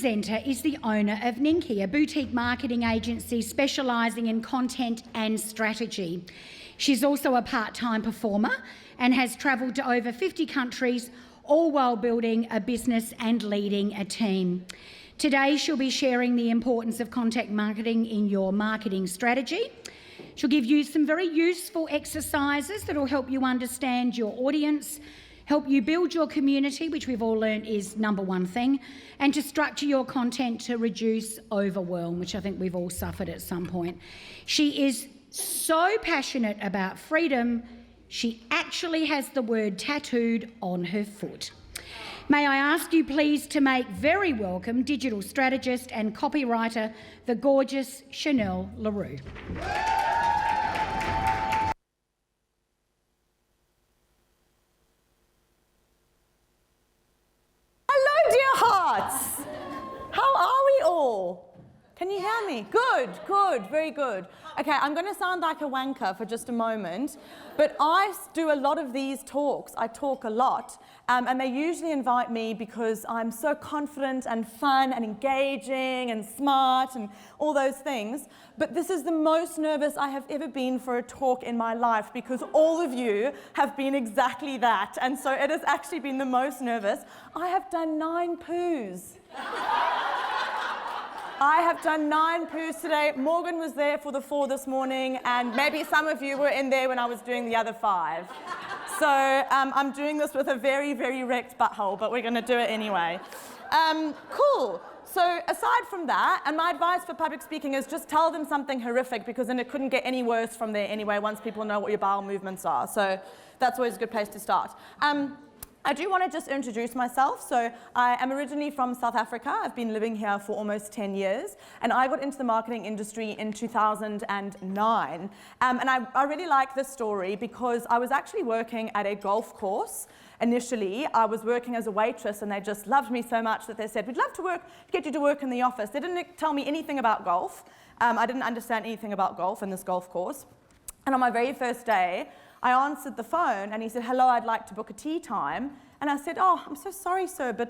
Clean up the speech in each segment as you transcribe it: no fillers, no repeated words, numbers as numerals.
presenter is the owner of Ninky, a boutique marketing agency specialising in content and strategy. She's also a part-time performer and has travelled to over 50 countries, all while building a business and leading a team. Today, she'll be sharing the importance of content marketing in your marketing strategy. She'll give you some very useful exercises that will help you understand your audience, help you build your community, which we've all learned is number one thing, and to structure your content to reduce overwhelm, which I think we've all suffered at some point. She is so passionate about freedom, she actually has the word tattooed on her foot. May I ask you please to make very welcome digital strategist and copywriter, the gorgeous Chanelle Roux. Hello, dear hearts. How are we all? Can you hear me? Good, good, very good. Okay, I'm going to sound like a wanker for just a moment, but I do a lot of these talks. I talk a lot, and they usually invite me because I'm so confident and fun and engaging and smart and all those things. But this is the most nervous I have ever been for a talk in my life because all of you have been exactly that. And so it has actually been the most nervous. I have done 9 poos. I have done 9 poos today. Morgan was there for the 4 this morning, and maybe some of you were in there when I was doing the other 5. So I'm doing this with a very, very wrecked butthole, but we're going to do it anyway. Cool. So aside from that, and my advice for public speaking is just tell them something horrific, because then it couldn't get any worse from there anyway once people know what your bowel movements are. So that's always a good place to start. I do want to just introduce myself. So I am originally from South Africa. I've been living here for almost 10 years. And I got into the marketing industry in 2009. And I really like this story because I was actually working at a golf course. Initially, I was working as a waitress, and they just loved me so much that they said, we'd love to get you to work in the office. They didn't tell me anything about golf. I didn't understand anything about golf in this golf course. And on my very first day, I answered the phone, and he said, hello, I'd like to book a tea time. And I said, oh, I'm so sorry, sir, but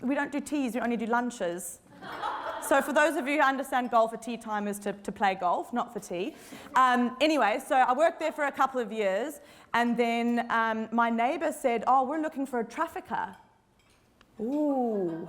we don't do teas, we only do lunches. So for those of you who understand golf, a tea time is to play golf, not for tea. Anyway, so I worked there for a couple of years, and then my neighbour said, oh, we're looking for a trafficker. Ooh,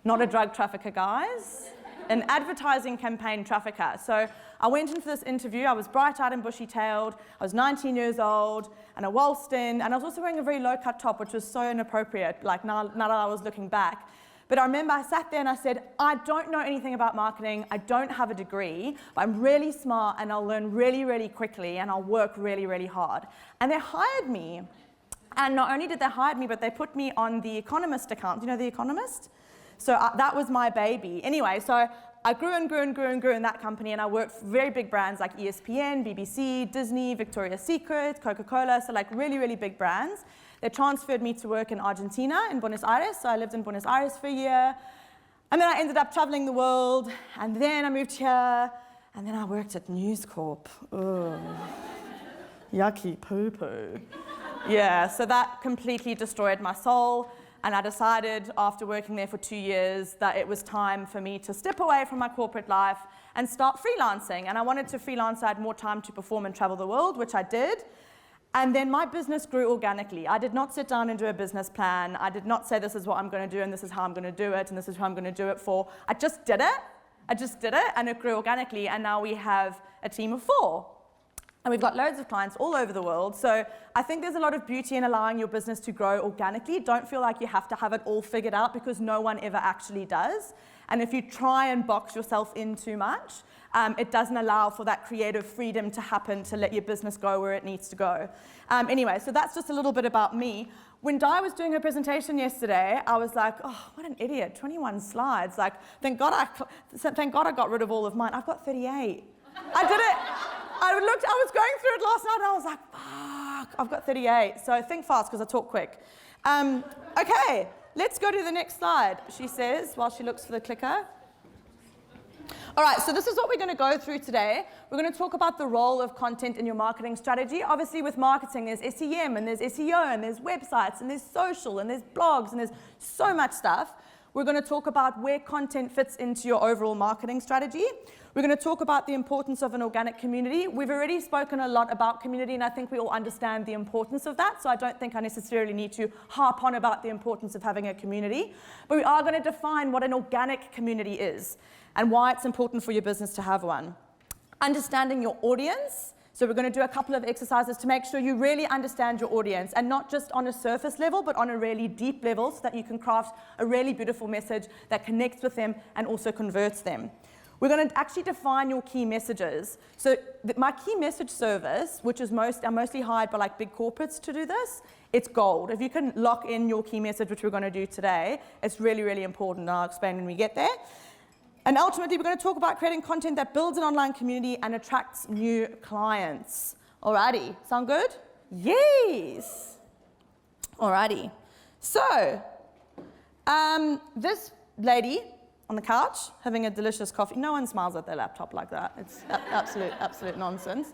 not a drug trafficker, guys. An advertising campaign trafficker. So I went in for this interview. I was bright-eyed and bushy-tailed. I was 19 years old, and I waltzed in, and I was also wearing a very low-cut top, which was so inappropriate, like now that I was looking back. But I remember I sat there and I said, I don't know anything about marketing. I don't have a degree, but I'm really smart, and I'll learn really, really quickly, and I'll work really, really hard. And they hired me. And not only did they hire me, but they put me on the Economist account. Do you know the Economist? So that was my baby. Anyway, so I grew and grew and grew and grew in that company, and I worked for very big brands like ESPN, BBC, Disney, Victoria's Secret, Coca-Cola, so like really, really big brands. They transferred me to work in Argentina, in Buenos Aires, so I lived in Buenos Aires for a year. And then I ended up traveling the world, and then I moved here, and then I worked at News Corp. Ugh. Yucky poo-poo. Yeah, so that completely destroyed my soul. And I decided after working there for 2 years that it was time for me to step away from my corporate life and start freelancing. And I wanted to freelance so I had more time to perform and travel the world, which I did. And then my business grew organically. I did not sit down and do a business plan. I did not say this is what I'm going to do and this is how I'm going to do it and this is who I'm going to do it for. I just did it. I just did it, and it grew organically. And now we have a team of 4. And we've got loads of clients all over the world. So I think there's a lot of beauty in allowing your business to grow organically. Don't feel like you have to have it all figured out, because no one ever actually does. And if you try and box yourself in too much, it doesn't allow for that creative freedom to happen to let your business go where it needs to go. Anyway, so that's just a little bit about me. When Di was doing her presentation yesterday, I was like, oh, what an idiot, 21 slides. Like, thank God I got rid of all of mine. I've got 38. I did it. I was going through it last night, and I was like, fuck, I've got 38. So think fast, because I talk quick. Okay, let's go to the next slide, she says, while she looks for the clicker. All right, so this is what we're going to go through today. We're going to talk about the role of content in your marketing strategy. Obviously, with marketing, there's SEM, and there's SEO, and there's websites, and there's social, and there's blogs, and there's so much stuff. We're going to talk about where content fits into your overall marketing strategy. We're going to talk about the importance of an organic community. We've already spoken a lot about community, and I think we all understand the importance of that, so I don't think I necessarily need to harp on about the importance of having a community. But we are going to define what an organic community is and why it's important for your business to have one. Understanding your audience. So we're going to do a couple of exercises to make sure you really understand your audience, and not just on a surface level, but on a really deep level, so that you can craft a really beautiful message that connects with them and also converts them. We're going to actually define your key messages. So my key message service, which is I'm mostly hired by like big corporates to do this, it's gold. If you can lock in your key message, which we're going to do today, it's really, really important, and I'll explain when we get there. And ultimately, we're going to talk about creating content that builds an online community and attracts new clients. Alrighty, sound good? Yes. Alrighty. So, this lady on the couch having a delicious coffee. No one smiles at their laptop like that. It's absolute nonsense,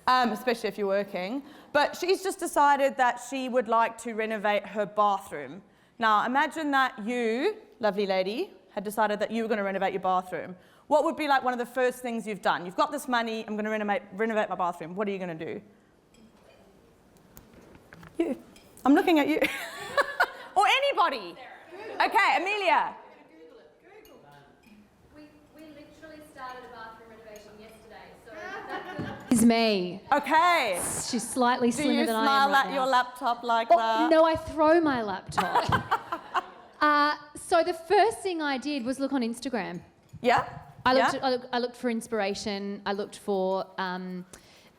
especially if you're working. But she's just decided that she would like to renovate her bathroom. Now, imagine that you, lovely lady, had decided that you were going to renovate your bathroom. What would be like one of the first things you've done? You've got this money, I'm going to renovate my bathroom. What are you going to do? You. I'm looking at you. Or anybody. Okay, Amelia. Google it. We literally started a bathroom renovation yesterday, so that is me. Okay. She's slightly Do slimmer you than I am smile right at now. your laptop like that? No, I throw my laptop. So the first thing I did was look on Instagram. Yeah? I looked for inspiration. I looked for, and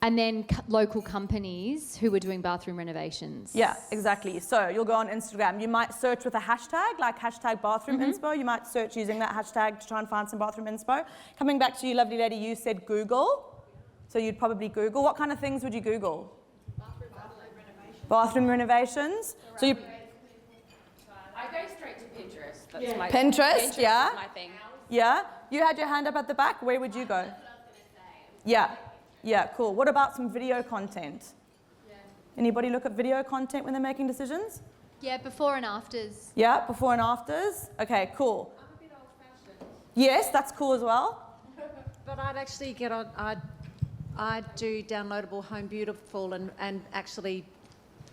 then local companies who were doing bathroom renovations. Yeah, exactly. So you'll go on Instagram. You might search with a hashtag, like hashtag bathroom inspo. You might search using that hashtag to try and find some bathroom inspo. Coming back to you, lovely lady, you said Google. So you'd probably Google. What kind of things would you Google? Bathroom renovations. So you... I go straight to Pinterest. That's my Pinterest, yeah. Is my thing. Yeah? You had your hand up at the back. Where would you go? Yeah. Yeah, cool. What about some video content? Yeah. Anybody look at video content when they're making decisions? Yeah, before and afters. Yeah, before and afters? Okay, cool. I'm a bit old-fashioned. Yes, that's cool as well. But I'd actually get on, I'd do downloadable Home Beautiful and actually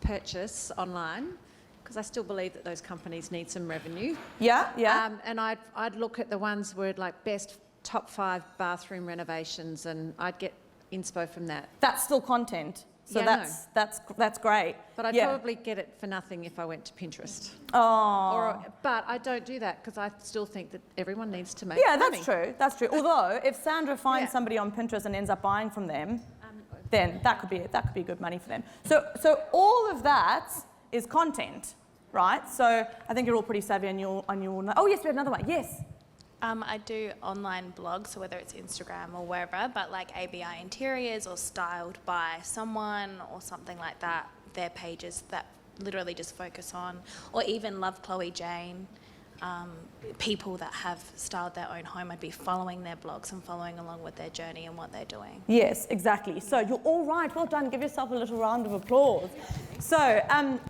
purchase online, because I still believe that those companies need some revenue. Yeah, yeah. And I'd look at the ones where like best top 5 bathroom renovations, and I'd get inspo from that. That's still content. So Yeah, that's great. But I'd yeah. probably get it for nothing if I went to Pinterest. Oh. But I don't do that because I still think that everyone needs to make Yeah, money. that's true. That's true. Although, if Sandra finds Yeah. somebody on Pinterest and ends up buying from them, then that could be good money for them. So all of that is content, right? So I think you're all pretty savvy and you'll know. Oh yes, we have another one. Yes. I do online blogs, so whether it's Instagram or wherever, but like ABI Interiors or Styled by Someone or something like that, they're pages that literally just focus on, or even Love Chloe Jane, people that have styled their own home. I'd be following their blogs and following along with their journey and what they're doing. Yes, exactly. So you're all right. Well done. Give yourself a little round of applause. So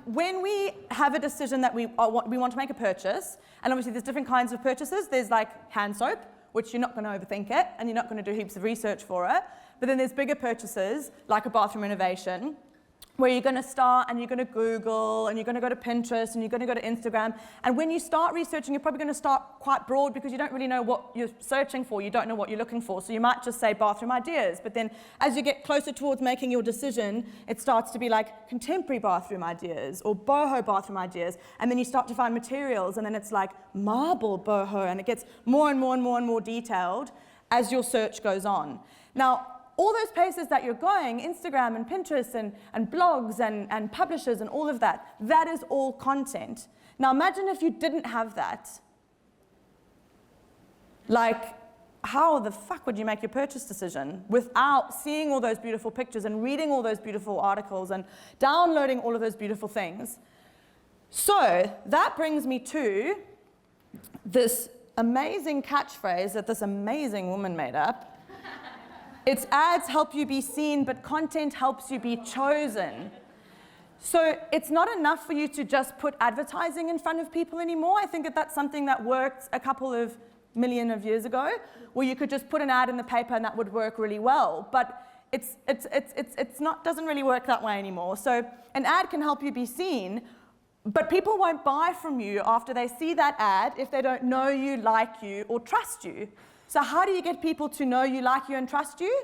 when we have a decision that we want to make a purchase, and obviously there's different kinds of purchases. There's like hand soap, which you're not going to overthink it, and you're not going to do heaps of research for it. But then there's bigger purchases, like a bathroom renovation, where you're going to start and you're going to Google and you're going to go to Pinterest and you're going to go to Instagram. And when you start researching, you're probably going to start quite broad because you don't really know what you're searching for. You don't know what you're looking for. So you might just say bathroom ideas. But then as you get closer towards making your decision, it starts to be like contemporary bathroom ideas or boho bathroom ideas. And then you start to find materials, and then it's like marble boho, and it gets more and more and more and more detailed as your search goes on. Now, all those places that you're going, Instagram and Pinterest and blogs and publishers and all of that, that is all content. Now imagine if you didn't have that. Like, how the fuck would you make your purchase decision without seeing all those beautiful pictures and reading all those beautiful articles and downloading all of those beautiful things? So that brings me to this amazing catchphrase that this amazing woman made up. It's ads help you be seen, but content helps you be chosen. So it's not enough for you to just put advertising in front of people anymore. I think that that's something that worked a couple of million of years ago, where you could just put an ad in the paper and that would work really well. But it's not, doesn't really work that way anymore. So an ad can help you be seen, but people won't buy from you after they see that ad if they don't know you, like you, or trust you. So how do you get people to know you, like you, and trust you?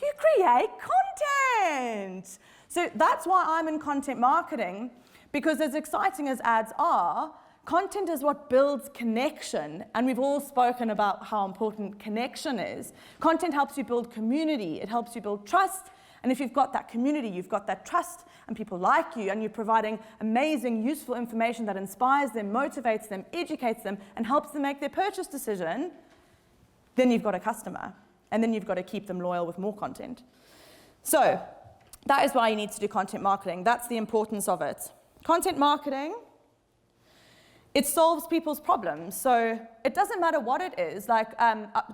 You create content. So that's why I'm in content marketing, because as exciting as ads are, content is what builds connection, and we've all spoken about how important connection is. Content helps you build community, it helps you build trust, and if you've got that community, you've got that trust, and people like you, and you're providing amazing, useful information that inspires them, motivates them, educates them, and helps them make their purchase decision, then you've got a customer, and then you've got to keep them loyal with more content. So that is why you need to do content marketing. That's the importance of it. Content marketing, it solves people's problems. So it doesn't matter what it is. Like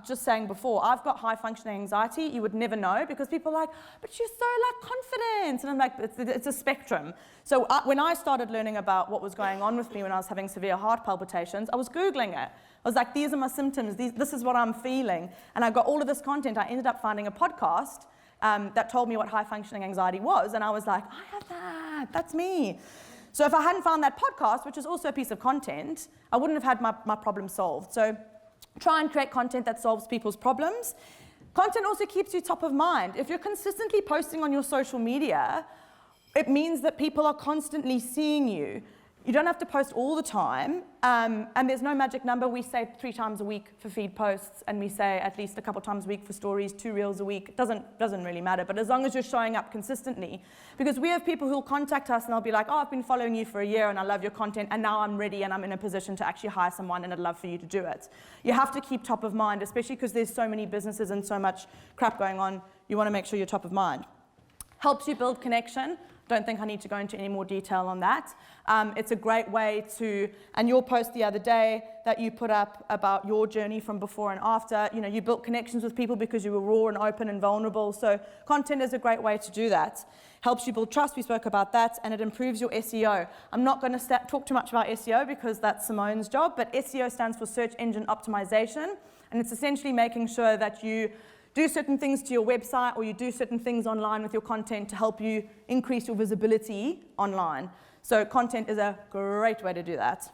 just saying before, I've got high functioning anxiety. You would never know, because people are like, but you're so like confident. And I'm like, it's a spectrum. So when I started learning about what was going on with me when I was having severe heart palpitations, I was Googling it. I was like, these are my symptoms. This is what I'm feeling. And I got all of this content. I ended up finding a podcast that told me what high functioning anxiety was. And I was like, I have that. That's me. So if I hadn't found that podcast, which is also a piece of content, I wouldn't have had my problem solved. So try and create content that solves people's problems. Content also keeps you top of mind. If you're consistently posting on your social media, it means that people are constantly seeing you. You don't have to post all the time, and there's no magic number. We say 3 times a week for feed posts, and we say at least a couple times a week for stories, 2 reels a week. It doesn't really matter, but as long as you're showing up consistently. Because we have people who'll contact us and they'll be like, oh, I've been following you for a year and I love your content, and now I'm ready and I'm in a position to actually hire someone, and I'd love for you to do it. You have to keep top of mind, especially because there's so many businesses and so much crap going on. You want to make sure you're top of mind. Helps you build connection. Don't think I need to go into any more detail on that. It's a great way to, and your post the other day that you put up about your journey from before and after, you built connections with people because you were raw and open and vulnerable. So content is a great way to do that. Helps you build trust, we spoke about that, and it improves your SEO. I'm not going to talk too much about SEO because that's Simone's job, but SEO stands for search engine optimization, and it's essentially making sure that you do certain things to your website, or you do certain things online with your content to help you increase your visibility online. So content is a great way to do that.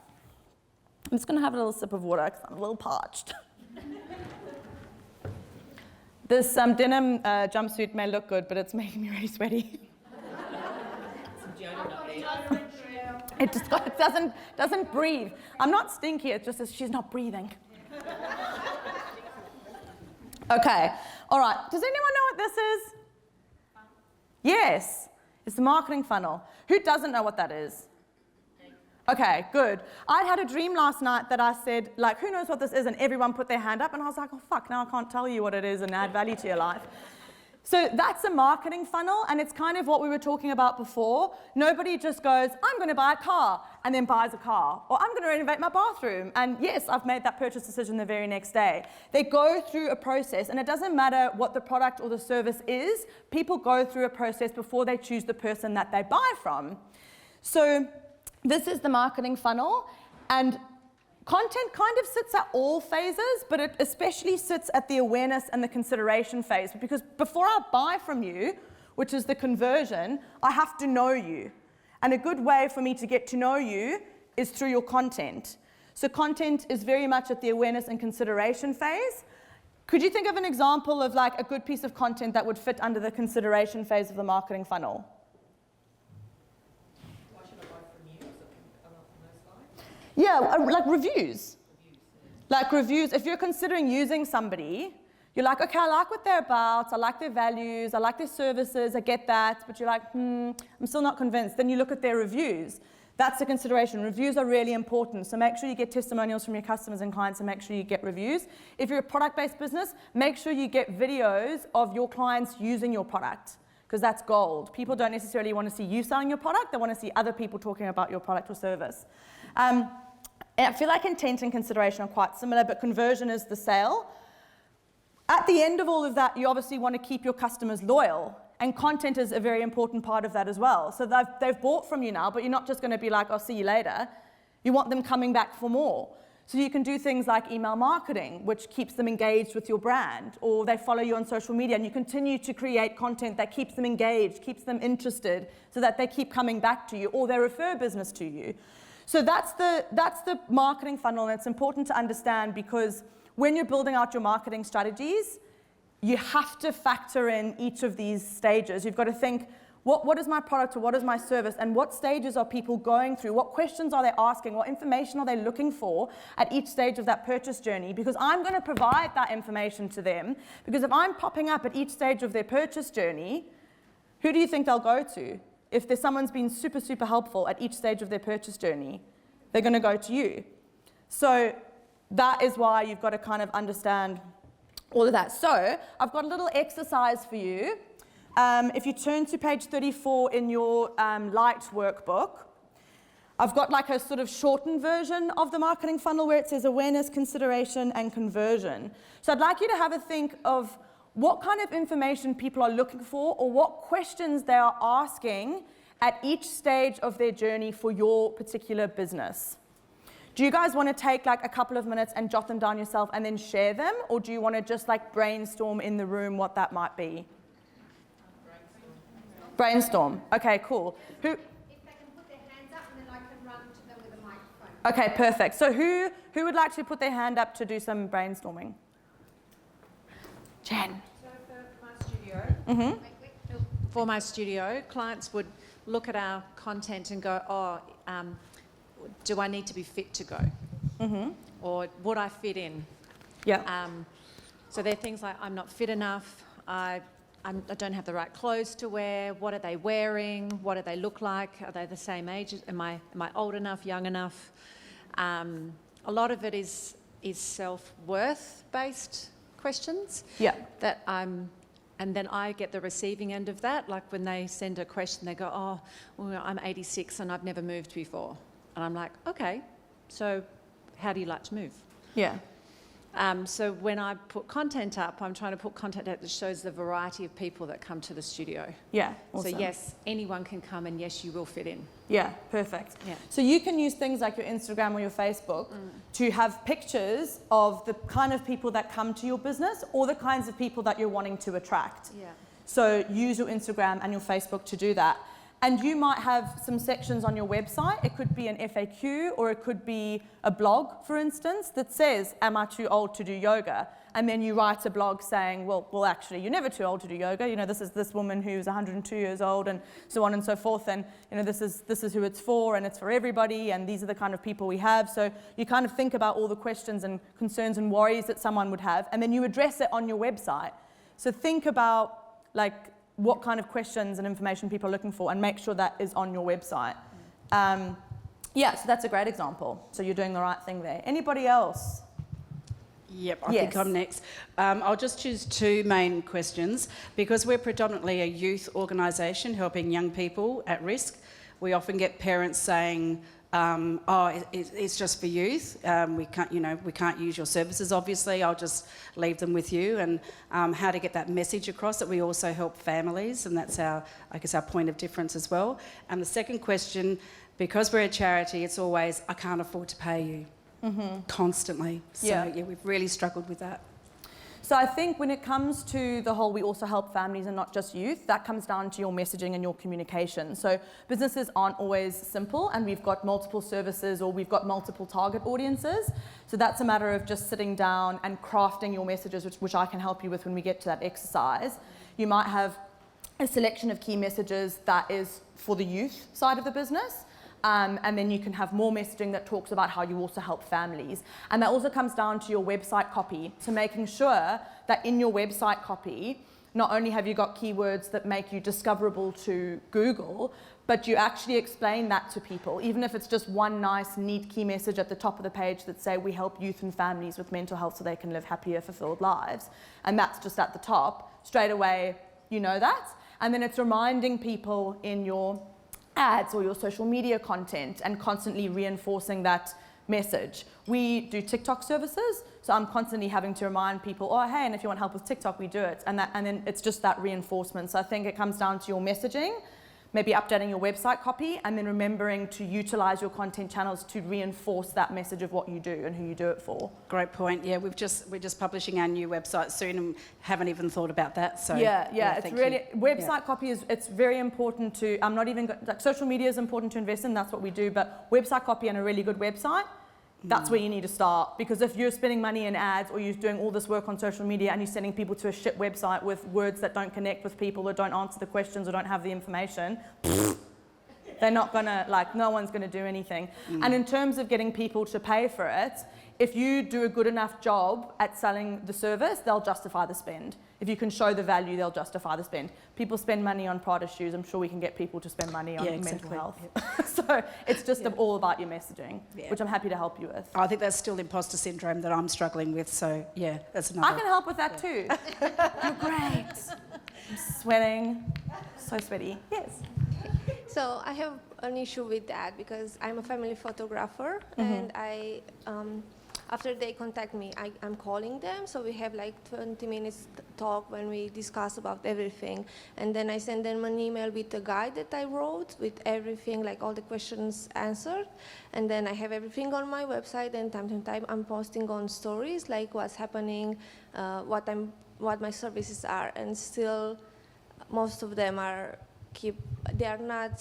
I'm just going to have a little sip of water because I'm a little parched. This denim jumpsuit may look good, but it's making me really sweaty. It doesn't breathe. I'm not stinky, it's just that she's not breathing. Okay, all right. Does anyone know what this is? Yes, it's the marketing funnel. Who doesn't know what that is? Okay, good. I had a dream last night that I said, like, who knows what this is? And everyone put their hand up, and I was like, oh, fuck, now I can't tell you what it is and add value to your life. So that's a marketing funnel, and it's kind of what we were talking about before. Nobody just goes, I'm going to buy a car, and then buys a car. Or I'm going to renovate my bathroom, and yes, I've made that purchase decision the very next day. They go through a process, and it doesn't matter what the product or the service is. People go through a process before they choose the person that they buy from. So this is the marketing funnel, and content kind of sits at all phases, but it especially sits at the awareness and the consideration phase, because before I buy from you, which is the conversion, I have to know you. And a good way for me to get to know you is through your content. So content is very much at the awareness and consideration phase. Could you think of an example of like a good piece of content that would fit under the consideration phase of the marketing funnel? Yeah, like reviews. Like reviews, if you're considering using somebody, you're like, okay, I like what they're about, I like their values, I like their services, I get that, but you're like, I'm still not convinced. Then you look at their reviews. That's a consideration. Reviews are really important, so make sure you get testimonials from your customers and clients, and make sure you get reviews. If you're a product-based business, make sure you get videos of your clients using your product, because that's gold. People don't necessarily want to see you selling your product, they want to see other people talking about your product or service. I feel like intent and consideration are quite similar, but conversion is the sale. At the end of all of that, you obviously want to keep your customers loyal. And content is a very important part of that as well. So they've bought from you now, but you're not just going to be like, I'll see you later. You want them coming back for more. So you can do things like email marketing, which keeps them engaged with your brand, or they follow you on social media, and you continue to create content that keeps them engaged, keeps them interested, so that they keep coming back to you, or they refer business to you. So that's the marketing funnel, and it's important to understand, because when you're building out your marketing strategies, you have to factor in each of these stages. You've got to think, what is my product or what is my service, and what stages are people going through? What questions are they asking? What information are they looking for at each stage of that purchase journey? Because I'm going to provide that information to them, because if I'm popping up at each stage of their purchase journey, who do you think they'll go to? If there's someone's been super, super helpful at each stage of their purchase journey, they're going to go to you. So that is why you've got to kind of understand all of that. So I've got a little exercise for you. If you turn to page 34 in your light workbook, I've got like a sort of shortened version of the marketing funnel where it says awareness, consideration, and conversion. So I'd like you to have a think of what kind of information people are looking for, or what questions they are asking at each stage of their journey for your particular business. Do you guys want to take like a couple of minutes and jot them down yourself and then share them? Or do you want to just like brainstorm in the room what that might be? Brainstorm. Okay, cool. Who? If they can put their hands up, and then I can run to them with a microphone. Okay, perfect. So who would like to put their hand up to do some brainstorming? Jen. So for my studio, for my studio, clients would look at our content and go, do I need to be fit to go? Or would I fit in? Yeah. So they're things like, I'm not fit enough, I don't have the right clothes to wear, what are they wearing, what do they look like, are they the same age, am I old enough, young enough? A lot of it is self-worth based questions. Yeah. And then I get the receiving end of that, like when they send a question, they go, I'm 86 and I've never moved before. And I'm like, okay, so how do you like to move? Yeah. So when I put content up, I'm trying to put content out that shows the variety of people that come to the studio. Yeah. Awesome. So yes, anyone can come, and yes, you will fit in. Yeah, perfect. Yeah. So you can use things like your Instagram or your Facebook to have pictures of the kind of people that come to your business, or the kinds of people that you're wanting to attract. Yeah. So use your Instagram and your Facebook to do that. And you might have some sections on your website. It could be an FAQ, or it could be a blog, for instance, that says, am I too old to do yoga? And then you write a blog saying, well, actually, you're never too old to do yoga. You know, this is this woman who's 102 years old, and so on and so forth. And, you know, this is who it's for, and it's for everybody, and these are the kind of people we have. So you kind of think about all the questions and concerns and worries that someone would have, and then you address it on your website. So think about, like, what kind of questions and information people are looking for, and make sure that is on your website. Yeah, so that's a great example. So you're doing the right thing there. Anybody else? Yep, I think I'm next. I'll just choose two main questions. Because we're predominantly a youth organisation helping young people at risk, we often get parents saying, it's just for youth. We can't use your services, obviously. I'll just leave them with you. And how to get that message across that we also help families, and that's our point of difference as well. And the second question, because we're a charity, it's always, I can't afford to pay you. Constantly. So yeah, we've really struggled with that. So I think when it comes to the whole, we also help families and not just youth, that comes down to your messaging and your communication. So businesses aren't always simple, and we've got multiple services, or we've got multiple target audiences. So that's a matter of just sitting down and crafting your messages, which I can help you with when we get to that exercise. You might have a selection of key messages that is for the youth side of the business. And then you can have more messaging that talks about how you also help families. And that also comes down to your website copy, to making sure that in your website copy, not only have you got keywords that make you discoverable to Google, but you actually explain that to people, even if it's just one nice, neat key message at the top of the page that say, we help youth and families with mental health so they can live happier, fulfilled lives. And that's just at the top. Straight away, you know that. And then it's reminding people in your ads or your social media content, and constantly reinforcing that message. We do TikTok services, so I'm constantly having to remind people, oh, hey, and if you want help with TikTok, we do it. And then it's just that reinforcement. So I think it comes down to your messaging, maybe updating your website copy, and then remembering to utilize your content channels to reinforce that message of what you do and who you do it for. Great point. Yeah, we're just publishing our new website soon and haven't even thought about that. So yeah, it's thank really you. website copy it's very important to. I'm not even like social media is important to invest in. That's what we do, but website copy and a really good website. That's where you need to start, because if you're spending money in ads or you're doing all this work on social media and you're sending people to a shit website with words that don't connect with people or don't answer the questions or don't have the information, they're not gonna, like, no one's gonna do anything. And in terms of getting people to pay for it, if you do a good enough job at selling the service, they'll justify the spend. If you can show the value, they'll justify the spend. People spend money on Prada shoes. I'm sure we can get people to spend money on mental health. So it's just all about your messaging, which I'm happy to help you with. I think that's still imposter syndrome that I'm struggling with. So yeah, that's another. I can help with that too. You're great. I'm sweating. So sweaty. Yes. So I have an issue with that because I'm a family photographer, and I, after they contact me, I'm calling them. So we have like 20 minutes talk when we discuss about everything. And then I send them an email with a guide that I wrote with everything, like all the questions answered. And then I have everything on my website, and time to time I'm posting on stories, like what's happening, what my services are. And still, most of them they are not,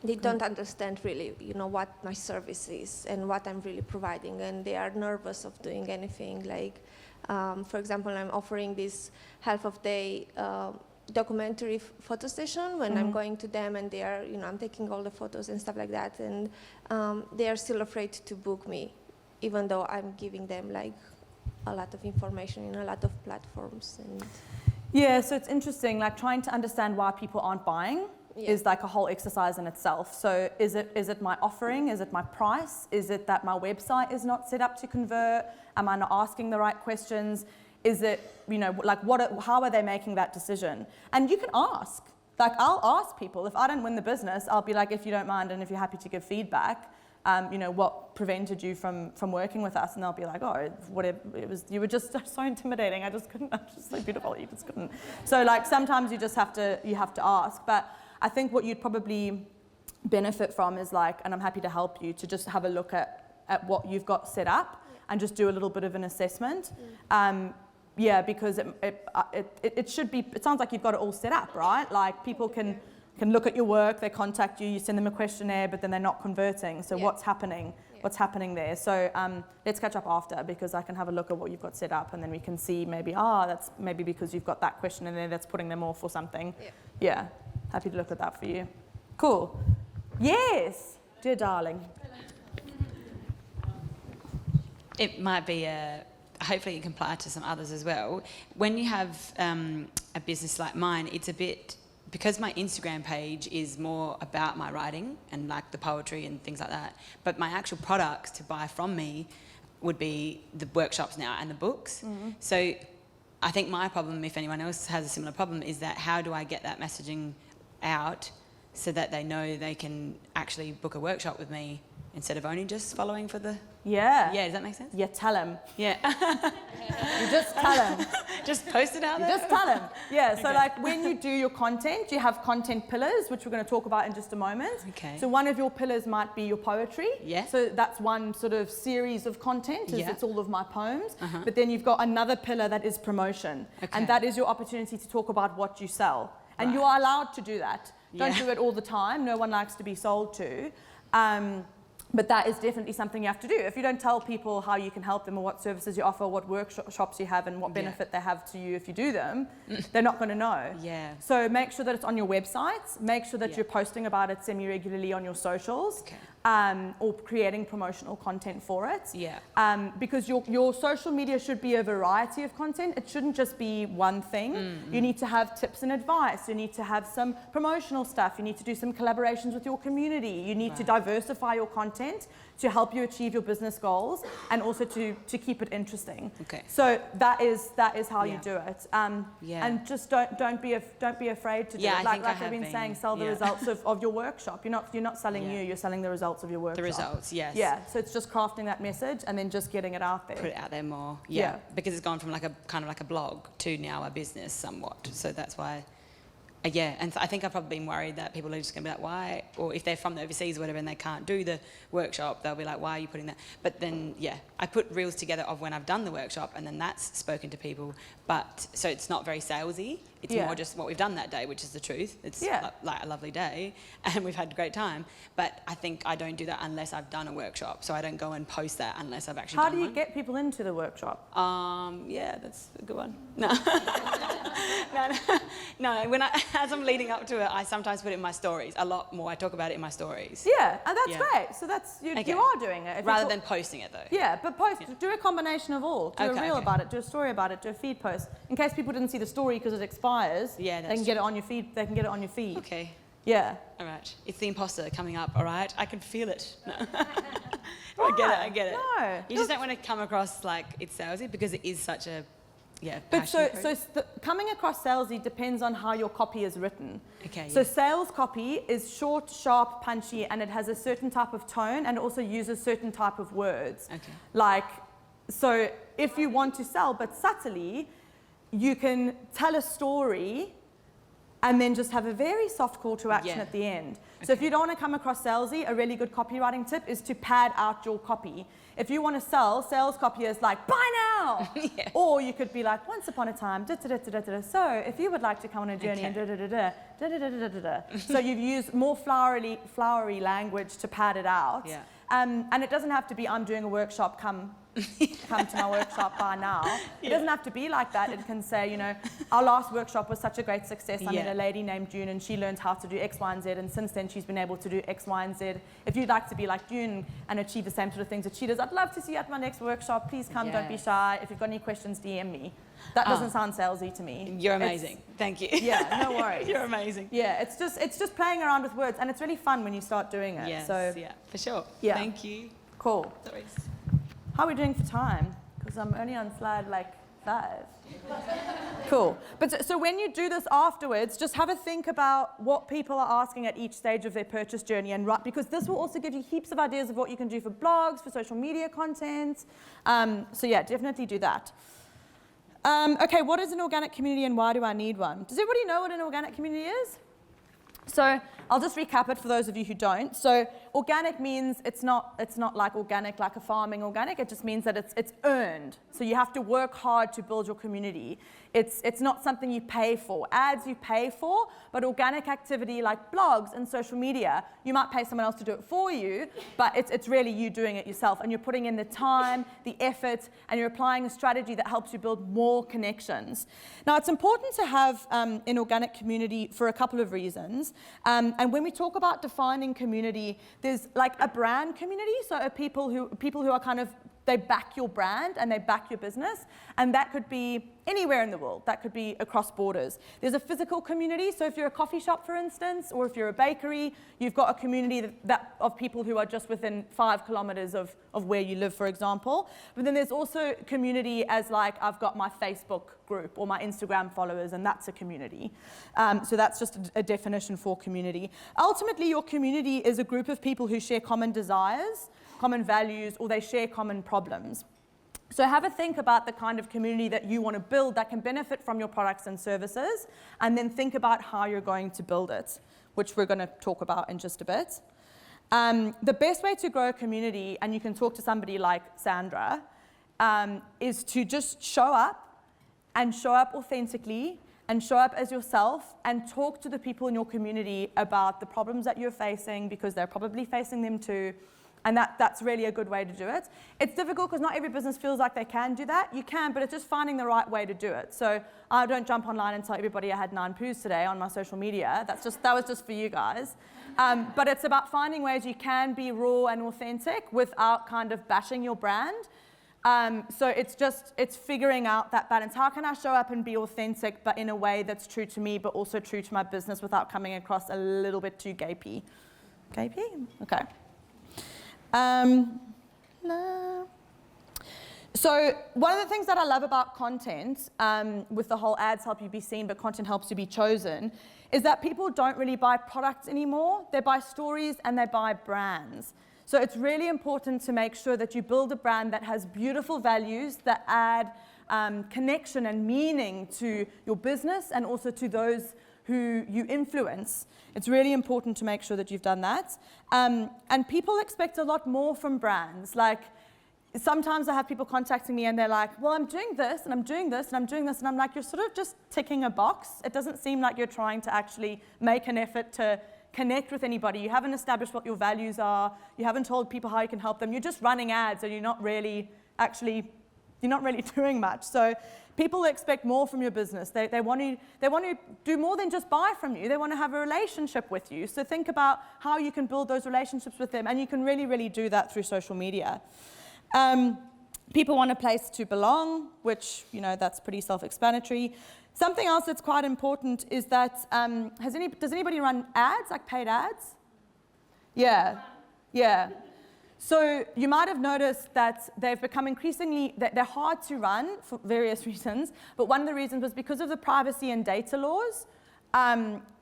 they don't understand really, what my service is and what I'm really providing, and they are nervous of doing anything. Like, for example, I'm offering this half of day documentary photo session when I'm going to them, and they are, I'm taking all the photos and stuff like that, and they are still afraid to book me, even though I'm giving them like a lot of information in a lot of platforms. And yeah, so it's interesting, like trying to understand why people aren't buying is like a whole exercise in itself. So is it my offering? Is it my price? Is it that my website is not set up to convert? Am I not asking the right questions? Is it, like how are they making that decision? And you can ask. Like, I'll ask people. If I don't win the business, I'll be like, if you don't mind and if you're happy to give feedback, what prevented you from working with us? And they'll be like, oh, whatever, you were just so intimidating. I just couldn't, I'm just so beautiful, you just couldn't. So like sometimes you have to ask. But I think what you'd probably benefit from is like, and I'm happy to help you, to just have a look at what you've got set up and just do a little bit of an assessment. Because it should be, it sounds like you've got it all set up, right? Like people can look at your work, they contact you, you send them a questionnaire, but then they're not converting. So what's happening? What's happening there? So let's catch up after, because I can have a look at what you've got set up, and then we can see maybe, that's maybe because you've got that question in there that's putting them off or something. Yeah, happy to look at that for you. Cool. Yes, dear darling. It might be hopefully it can apply to some others as well. When you have a business like mine, it's a bit, because my Instagram page is more about my writing and like the poetry and things like that, but my actual products to buy from me would be the workshops now and the books. So I think my problem, if anyone else has a similar problem, is that how do I get that messaging out so that they know they can actually book a workshop with me instead of only just following for the... Yeah, does that make sense? Yeah, tell them. Yeah. You just tell them. Just post it out there? Just tell them. Yeah, so like when you do your content, you have content pillars, which we're going to talk about in just a moment. Okay. So one of your pillars might be your poetry. Yeah. So that's one sort of series of content, it's all of my poems. But then you've got another pillar that is promotion. Okay. And that is your opportunity to talk about what you sell. And you are allowed to do that. Don't do it all the time. No one likes to be sold to. But that is definitely something you have to do. If you don't tell people how you can help them or what services you offer, what workshops you have and what benefit they have to you if you do them, they're not going to know. Yeah. So make sure that it's on your websites. Make sure that you're posting about it semi-regularly on your socials. Okay. Or creating promotional content for it. Yeah. Because your social media should be a variety of content. It shouldn't just be one thing. You need to have tips and advice. You need to have some promotional stuff. You need to do some collaborations with your community. You need to diversify your content to help you achieve your business goals and also to keep it interesting. Okay. So that is how you do it. And just don't be afraid to do it. Like I've been saying, sell the results of your workshop. You're not selling you. You're selling the results results of your workshop. The results, yes. Yeah, so it's just crafting that message and then just getting it out there. Put it out there more. Yeah. Because it's gone from like a kind of like a blog to now a business somewhat. So that's why. Yeah, and I think I've probably been worried that people are just going to be like, why? Or if they're from the overseas or whatever and they can't do the workshop, they'll be like, why are you putting that? But then, yeah, I put reels together of when I've done the workshop and then that's spoken to people. But so it's not very salesy. It's more just what we've done that day, which is the truth. It's like a lovely day and we've had a great time. But I think I don't do that unless I've done a workshop. So I don't go and post that unless I've actually done one. How do you get people into the workshop? Yeah, that's a good one. No. No, as I'm leading up to it, I sometimes put it in my stories. A lot more, I talk about it in my stories. Yeah, and that's great. So that's, you are doing it. Rather than posting it though. Yeah, but do a combination of all. Do a reel about it, do a story about it, do a feed post. In case people didn't see the story because it expires, they can get it on your feed. They can get it on your feed. Okay. Yeah. All right. It's the imposter coming up, all right? I can feel it. No. I get it. No. You just don't want to come across like it's salesy because it is such a but so coming across salesy depends on how your copy is written. Okay. So sales copy is short, sharp, punchy, and it has a certain type of tone and also uses certain type of words. Okay. Like, so if you want to sell, but subtly, you can tell a story and then just have a very soft call to action at the end. So if you don't want to come across salesy, a really good copywriting tip is to pad out your copy. If you want to sell, sales copy is like, buy now! Or you could be like, once upon a time, so if you would like to come on a journey and So you've used more flowery language to pad it out. Yeah. And it doesn't have to be, I'm doing a workshop, come to my workshop by now. It doesn't have to be like that. It can say, you know, our last workshop was such a great success. I met a lady named June and she learned how to do X, Y, and Z. And since then, she's been able to do X, Y, and Z. If you'd like to be like June and achieve the same sort of things that she does, I'd love to see you at my next workshop. Please come, don't be shy. If you've got any questions, DM me. That doesn't sound salesy to me. You're amazing. Thank you. Yeah, no worries. You're amazing. Yeah, it's just playing around with words. And it's really fun when you start doing it. Yes, so, yeah, for sure. Yeah. Thank you. Cool. Sorry. How are we doing for time? Because I'm only on slide like 5. Cool. But so when you do this afterwards, just have a think about what people are asking at each stage of their purchase journey and write, because this will also give you heaps of ideas of what you can do for blogs, for social media content. So yeah, definitely do that. Okay, what is an organic community and why do I need one? Does everybody know what an organic community is? So I'll just recap it for those of you who don't. So organic means it's not like organic, like a farming organic. It just means that it's earned. So you have to work hard to build your community. It's not something you pay for. Ads you pay for, but organic activity like blogs and social media, you might pay someone else to do it for you, but it's really you doing it yourself. And you're putting in the time, the effort, and you're applying a strategy that helps you build more connections. Now, it's important to have an organic community for a couple of reasons. And when we talk about defining community, there's like a brand community, so people who are kind of, they back your brand and they back your business, and that could be anywhere in the world. That could be across borders. There's a physical community, so if you're a coffee shop, for instance, or if you're a bakery, you've got a community of people who are just within 5 kilometers of where you live, for example. But then there's also community as like, I've got my Facebook group or my Instagram followers, and that's a community. So that's just a definition for community. Ultimately, your community is a group of people who share common desires, common values, or they share common problems. So have a think about the kind of community that you want to build that can benefit from your products and services, and then think about how you're going to build it, which we're going to talk about in just a bit. The best way to grow a community, and you can talk to somebody like Sandra, is to just show up authentically, and show up as yourself, and talk to the people in your community about the problems that you're facing, because they're probably facing them too. And that's really a good way to do it. It's difficult because not every business feels like they can do that. You can, but it's just finding the right way to do it. So I don't jump online and tell everybody I had 9 poos today on my social media. that was just for you guys. But it's about finding ways you can be raw and authentic without kind of bashing your brand. So it's figuring out that balance. How can I show up and be authentic, but in a way that's true to me, but also true to my business without coming across a little bit too gapey? Gapey? Okay. No. So one of the things that I love about content, with the whole ads help you be seen, but content helps you be chosen, is that people don't really buy products anymore. They buy stories and they buy brands. So it's really important to make sure that you build a brand that has beautiful values that add connection and meaning to your business and also to those who you influence. It's really important to make sure that you've done that. And people expect a lot more from brands. Like, sometimes I have people contacting me and they're like, well, I'm doing this and I'm doing this and I'm doing this. And I'm like, you're sort of just ticking a box. It doesn't seem like you're trying to actually make an effort to connect with anybody. You haven't established what your values are. You haven't told people how you can help them. You're just running ads and you're not really doing much. So people expect more from your business. They want to do more than just buy from you. They want to have a relationship with you. So think about how you can build those relationships with them, and you can really, really do that through social media. People want a place to belong, which, that's pretty self-explanatory. Something else that's quite important is that, does anybody run ads, like paid ads? Yeah. So you might have noticed that they've become increasingly, they're hard to run for various reasons, but one of the reasons was because of the privacy and data laws.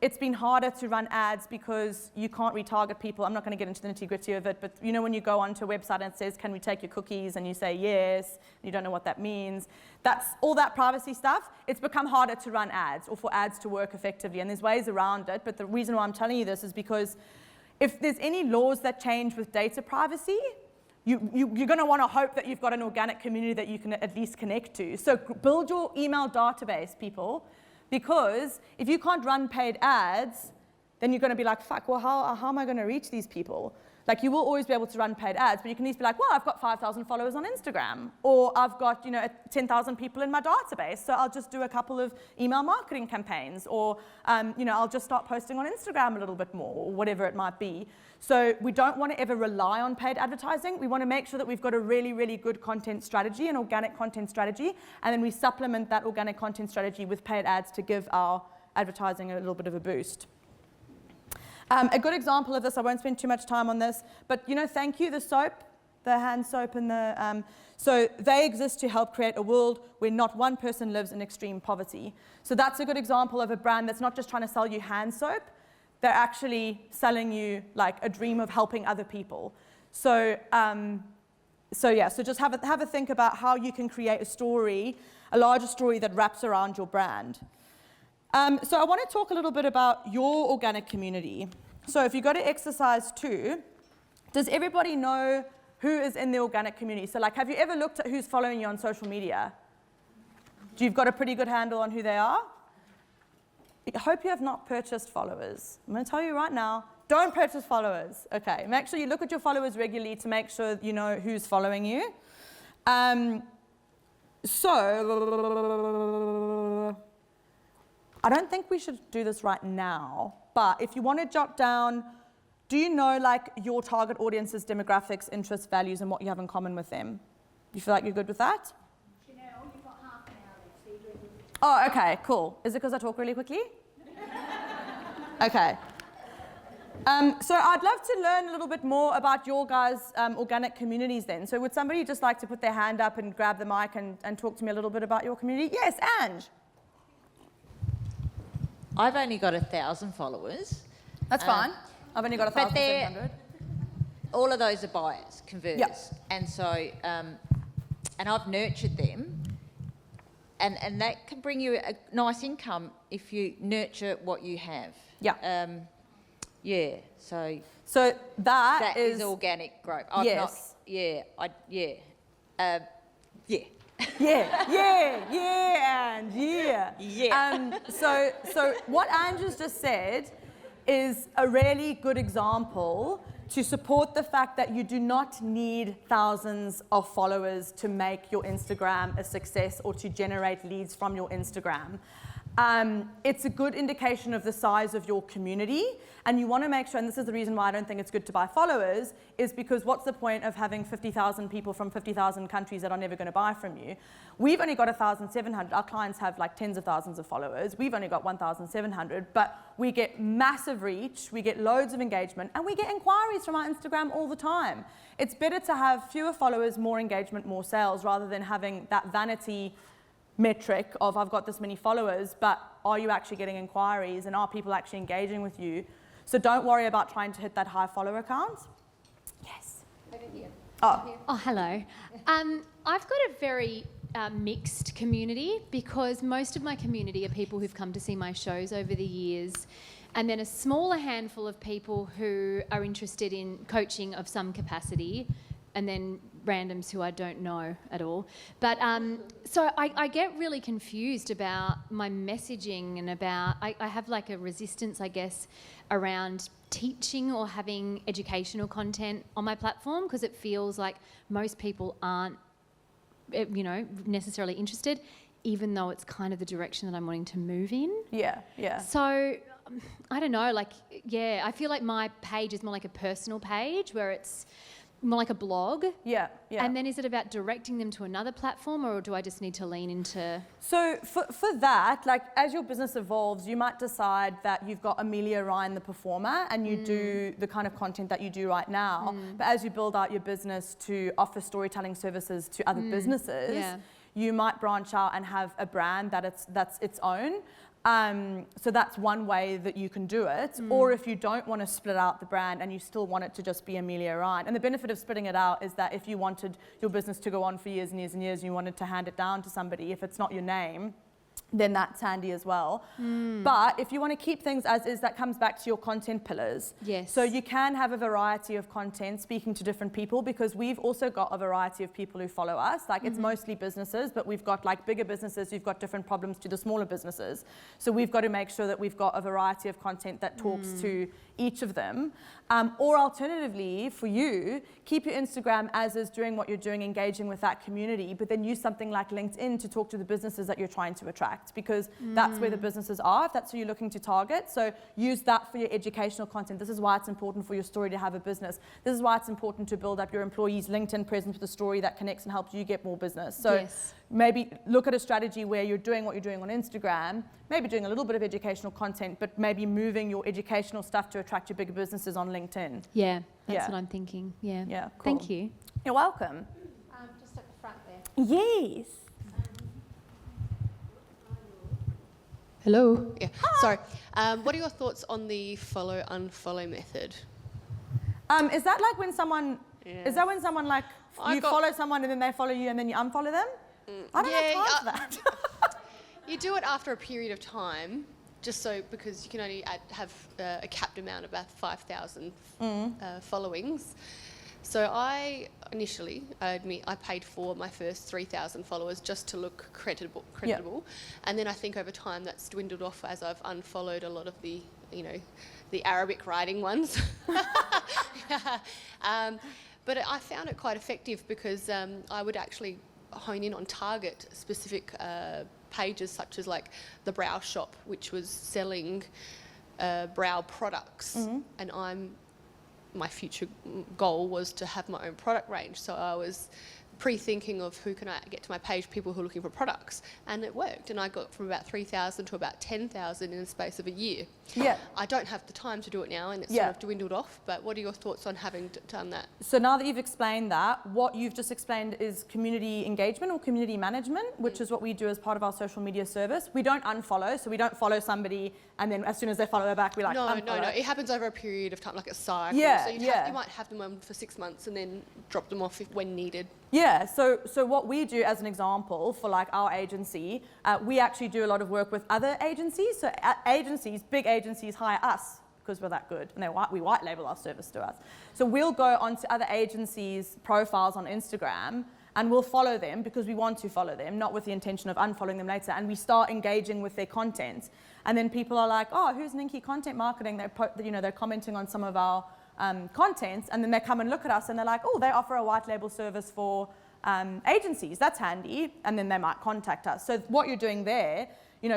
It's been harder to run ads because you can't retarget people. I'm not going to get into the nitty-gritty of it, but when you go onto a website and it says, can we take your cookies? And you say yes, and you don't know what that means. That's all that privacy stuff. It's become harder to run ads or for ads to work effectively, and there's ways around it, but the reason why I'm telling you this is because if there's any laws that change with data privacy, you're going to want to hope that you've got an organic community that you can at least connect to. So build your email database, people. Because if you can't run paid ads, then you're going to be like, fuck, well, how am I going to reach these people? Like, you will always be able to run paid ads, but you can at least be like, well, I've got 5,000 followers on Instagram, or I've got 10,000 people in my database, so I'll just do a couple of email marketing campaigns, or I'll just start posting on Instagram a little bit more, or whatever it might be. So we don't want to ever rely on paid advertising. We want to make sure that we've got a really, really good content strategy, an organic content strategy, and then we supplement that organic content strategy with paid ads to give our advertising a little bit of a boost. A good example of this, I won't spend too much time on this, but Thank You, the soap, the hand soap and the, so they exist to help create a world where not one person lives in extreme poverty. So that's a good example of a brand that's not just trying to sell you hand soap, they're actually selling you like a dream of helping other people. So just have a think about how you can create a story, a larger story that wraps around your brand. So I want to talk a little bit about your organic community. So if you go to exercise 2, does everybody know who is in the organic community? So have you ever looked at who's following you on social media? You've got a pretty good handle on who they are? I hope you have not purchased followers. I'm going to tell you right now, don't purchase followers. Okay, make sure you look at your followers regularly to make sure you know who's following you. So I don't think we should do this right now, but if you want to jot down, do you know your target audience's demographics, interests, values, and what you have in common with them? You feel like you're good with that? Chanelle, you've got half an hour left, so you're doing this. Oh, okay, cool. Is it because I talk really quickly? Okay. So I'd love to learn a little bit more about your guys' organic communities then. So would somebody just like to put their hand up and grab the mic and talk to me a little bit about your community? Yes, Ange. I've only got 1,000 followers. That's fine. I've only got 1,700. All of those are buyers, converters. Yep. And so, and I've nurtured them. And that can bring you a nice income if you nurture what you have. Yeah. So that is organic growth. Yes. Yeah. So what Andrew's just said is a really good example to support the fact that you do not need thousands of followers to make your Instagram a success or to generate leads from your Instagram. it's a good indication of the size of your community, and you want to make sure, and this is the reason why I don't think it's good to buy followers, is because what's the point of having 50,000 people from 50,000 countries that are never going to buy from you? We've only got 1,700. Our clients have like tens of thousands of followers. We've only got 1,700, but we get massive reach, we get loads of engagement, and we get inquiries from our Instagram all the time. It's better to have fewer followers, more engagement, more sales, rather than having that vanity metric of I've got this many followers, but are you actually getting inquiries and are people actually engaging with you? So don't worry about trying to hit that high follower count. Yes. Over here. Oh, hello. I've got a very mixed community, because most of my community are people who've come to see my shows over the years, and then a smaller handful of people who are interested in coaching of some capacity, and then randoms who I don't know at all. But so I get really confused about my messaging, and about, I have like a resistance, I guess, around teaching or having educational content on my platform, because it feels like most people aren't, you know, necessarily interested, even though it's kind of the direction that I'm wanting to move in. Yeah, yeah. So I don't know, like, yeah, I feel like my page is more like a personal page, where it's more like a blog. Yeah, yeah. And then is it about directing them to another platform, or do I just need to lean into... So for that, like, as your business evolves, you might decide that you've got Amelia Ryan, the performer, and you do the kind of content that you do right now. But as you build out your business to offer storytelling services to other businesses, you might branch out and have a brand that's its own. So that's one way that you can do it. Or if you don't want to split out the brand and you still want it to just be Amelia Ryan. And the benefit of splitting it out is that if you wanted your business to go on for years and years and years, and you wanted to hand it down to somebody, if it's not your name, then that's handy as well. But if you want to keep things as is, that comes back to your content pillars. Yes. So you can have a variety of content speaking to different people, because we've also got a variety of people who follow us. Like, it's mostly businesses, but we've got like bigger businesses who've got different problems to the smaller businesses. So we've got to make sure that we've got a variety of content that talks to each of them. Or alternatively, for you, keep your Instagram as is, doing what you're doing, engaging with that community, but then use something like LinkedIn to talk to the businesses that you're trying to attract, because that's where the businesses are, if that's who you're looking to target. So use that for your educational content. This is why it's important for your story to have a business. This is why it's important to build up your employees' LinkedIn presence with a story that connects and helps you get more business. So maybe look at a strategy where you're doing what you're doing on Instagram, maybe doing a little bit of educational content, but maybe moving your educational stuff to attract your bigger businesses on LinkedIn. Yeah, that's what I'm thinking. Yeah. Yeah, cool. Thank you. You're welcome. Just at the front there. Yes. Hello. Yeah. Sorry. What are your thoughts on the follow-unfollow method? Is that like when someone? Is that when someone like you follow someone and then they follow you and then you unfollow them? I don't have time for that. You do it after a period of time, just so, because you can only have a capped amount of about 5,000 followings. So I initially, I admit, I paid for my first 3,000 followers just to look credible. And then I think over time that's dwindled off as I've unfollowed a lot of the, you know, the Arabic writing ones. But I found it quite effective, because I would actually hone in on target specific pages, such as like the Brow Shop, which was selling brow products, and my future goal was to have my own product range. So I was pre-thinking of who can I get to my page, people who are looking for products, and it worked. And I got from about 3,000 to about 10,000 in the space of a year. Yeah. I don't have the time to do it now, and it's sort of dwindled off. But what are your thoughts on having done that? So now that you've explained that, what you've just explained is community engagement or community management, which is what we do as part of our social media service. We don't unfollow, so we don't follow somebody and then as soon as they follow back, we like unfollow. No. It happens over a period of time, like a cycle. Yeah, so you might have them on for 6 months and then drop them off when needed. Yeah, so what we do as an example for like our agency, we actually do a lot of work with other agencies. So agencies, big agencies hire us because we're that good, and we white label our service to us. So we'll go onto other agencies' profiles on Instagram and we'll follow them because we want to follow them, not with the intention of unfollowing them later. And we start engaging with their content. And then people are like, oh, who's Ninky Content Marketing? They're commenting on some of our contents, and then they come and look at us and they're like, oh, they offer a white label service for agencies. That's handy. And then they might contact us. So what you're doing there,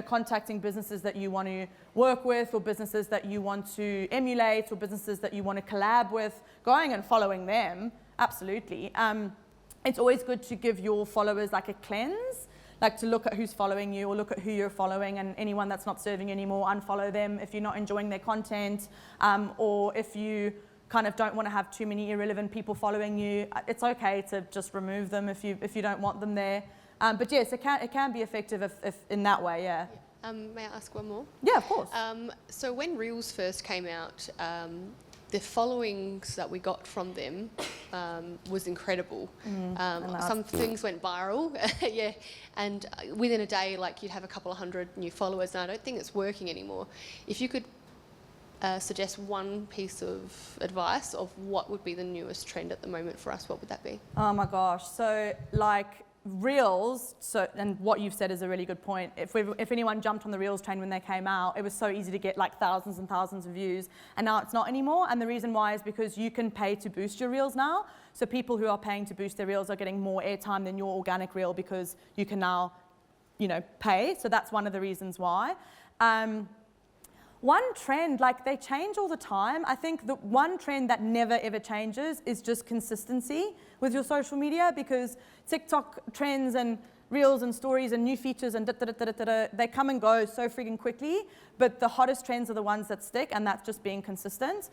contacting businesses that you want to work with, or businesses that you want to emulate, or businesses that you want to collab with, going and following them, absolutely. It's always good to give your followers like a cleanse, like to look at who's following you or look at who you're following, and anyone that's not serving you anymore, unfollow them if you're not enjoying their content, or if you kind of don't want to have too many irrelevant people following you, it's okay to just remove them if you don't want them there. But yes, it can be effective if in that way, yeah. May I ask one more? Yeah, of course. So when Reels first came out, the followings that we got from them was incredible. Some things went viral, yeah, and within a day, like, you'd have a couple of hundred new followers, and I don't think it's working anymore. If you could suggest one piece of advice of what would be the newest trend at the moment for us, what would that be? Oh my gosh, so like Reels, and what you've said is a really good point. If anyone jumped on the Reels train when they came out, it was so easy to get like thousands and thousands of views, and now it's not anymore. And the reason why is because you can pay to boost your Reels now. So people who are paying to boost their Reels are getting more airtime than your organic Reel, because you can now, pay. So that's one of the reasons why. One trend, like, they change all the time. I think the one trend that never ever changes is just consistency with your social media, because TikTok trends and Reels and stories and new features and they come and go so freaking quickly, but the hottest trends are the ones that stick, and that's just being consistent.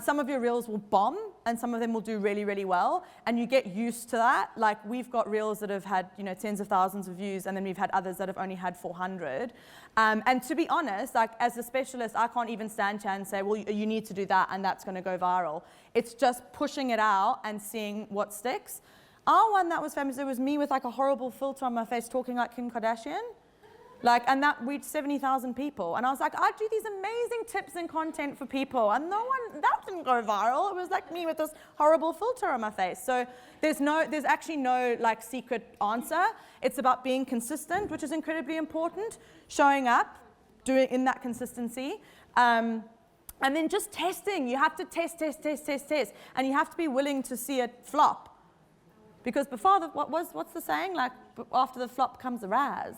Some of your Reels will bomb and some of them will do really, really well, and you get used to that. Like, we've got Reels that have had, tens of thousands of views, and then we've had others that have only had 400. And to be honest, like, as a specialist, I can't even stand here and say, well, you need to do that and that's going to go viral. It's just pushing it out and seeing what sticks. Our one that was famous, it was me with like a horrible filter on my face talking like Kim Kardashian. Like, and that reached 70,000 people. And I was like, I do these amazing tips and content for people, and that didn't go viral. It was like me with this horrible filter on my face. So there's actually no like secret answer. It's about being consistent, which is incredibly important, showing up, doing in that consistency. And then just testing. You have to test. And you have to be willing to see it flop. Because what's the saying? Like, after the flop comes the raz.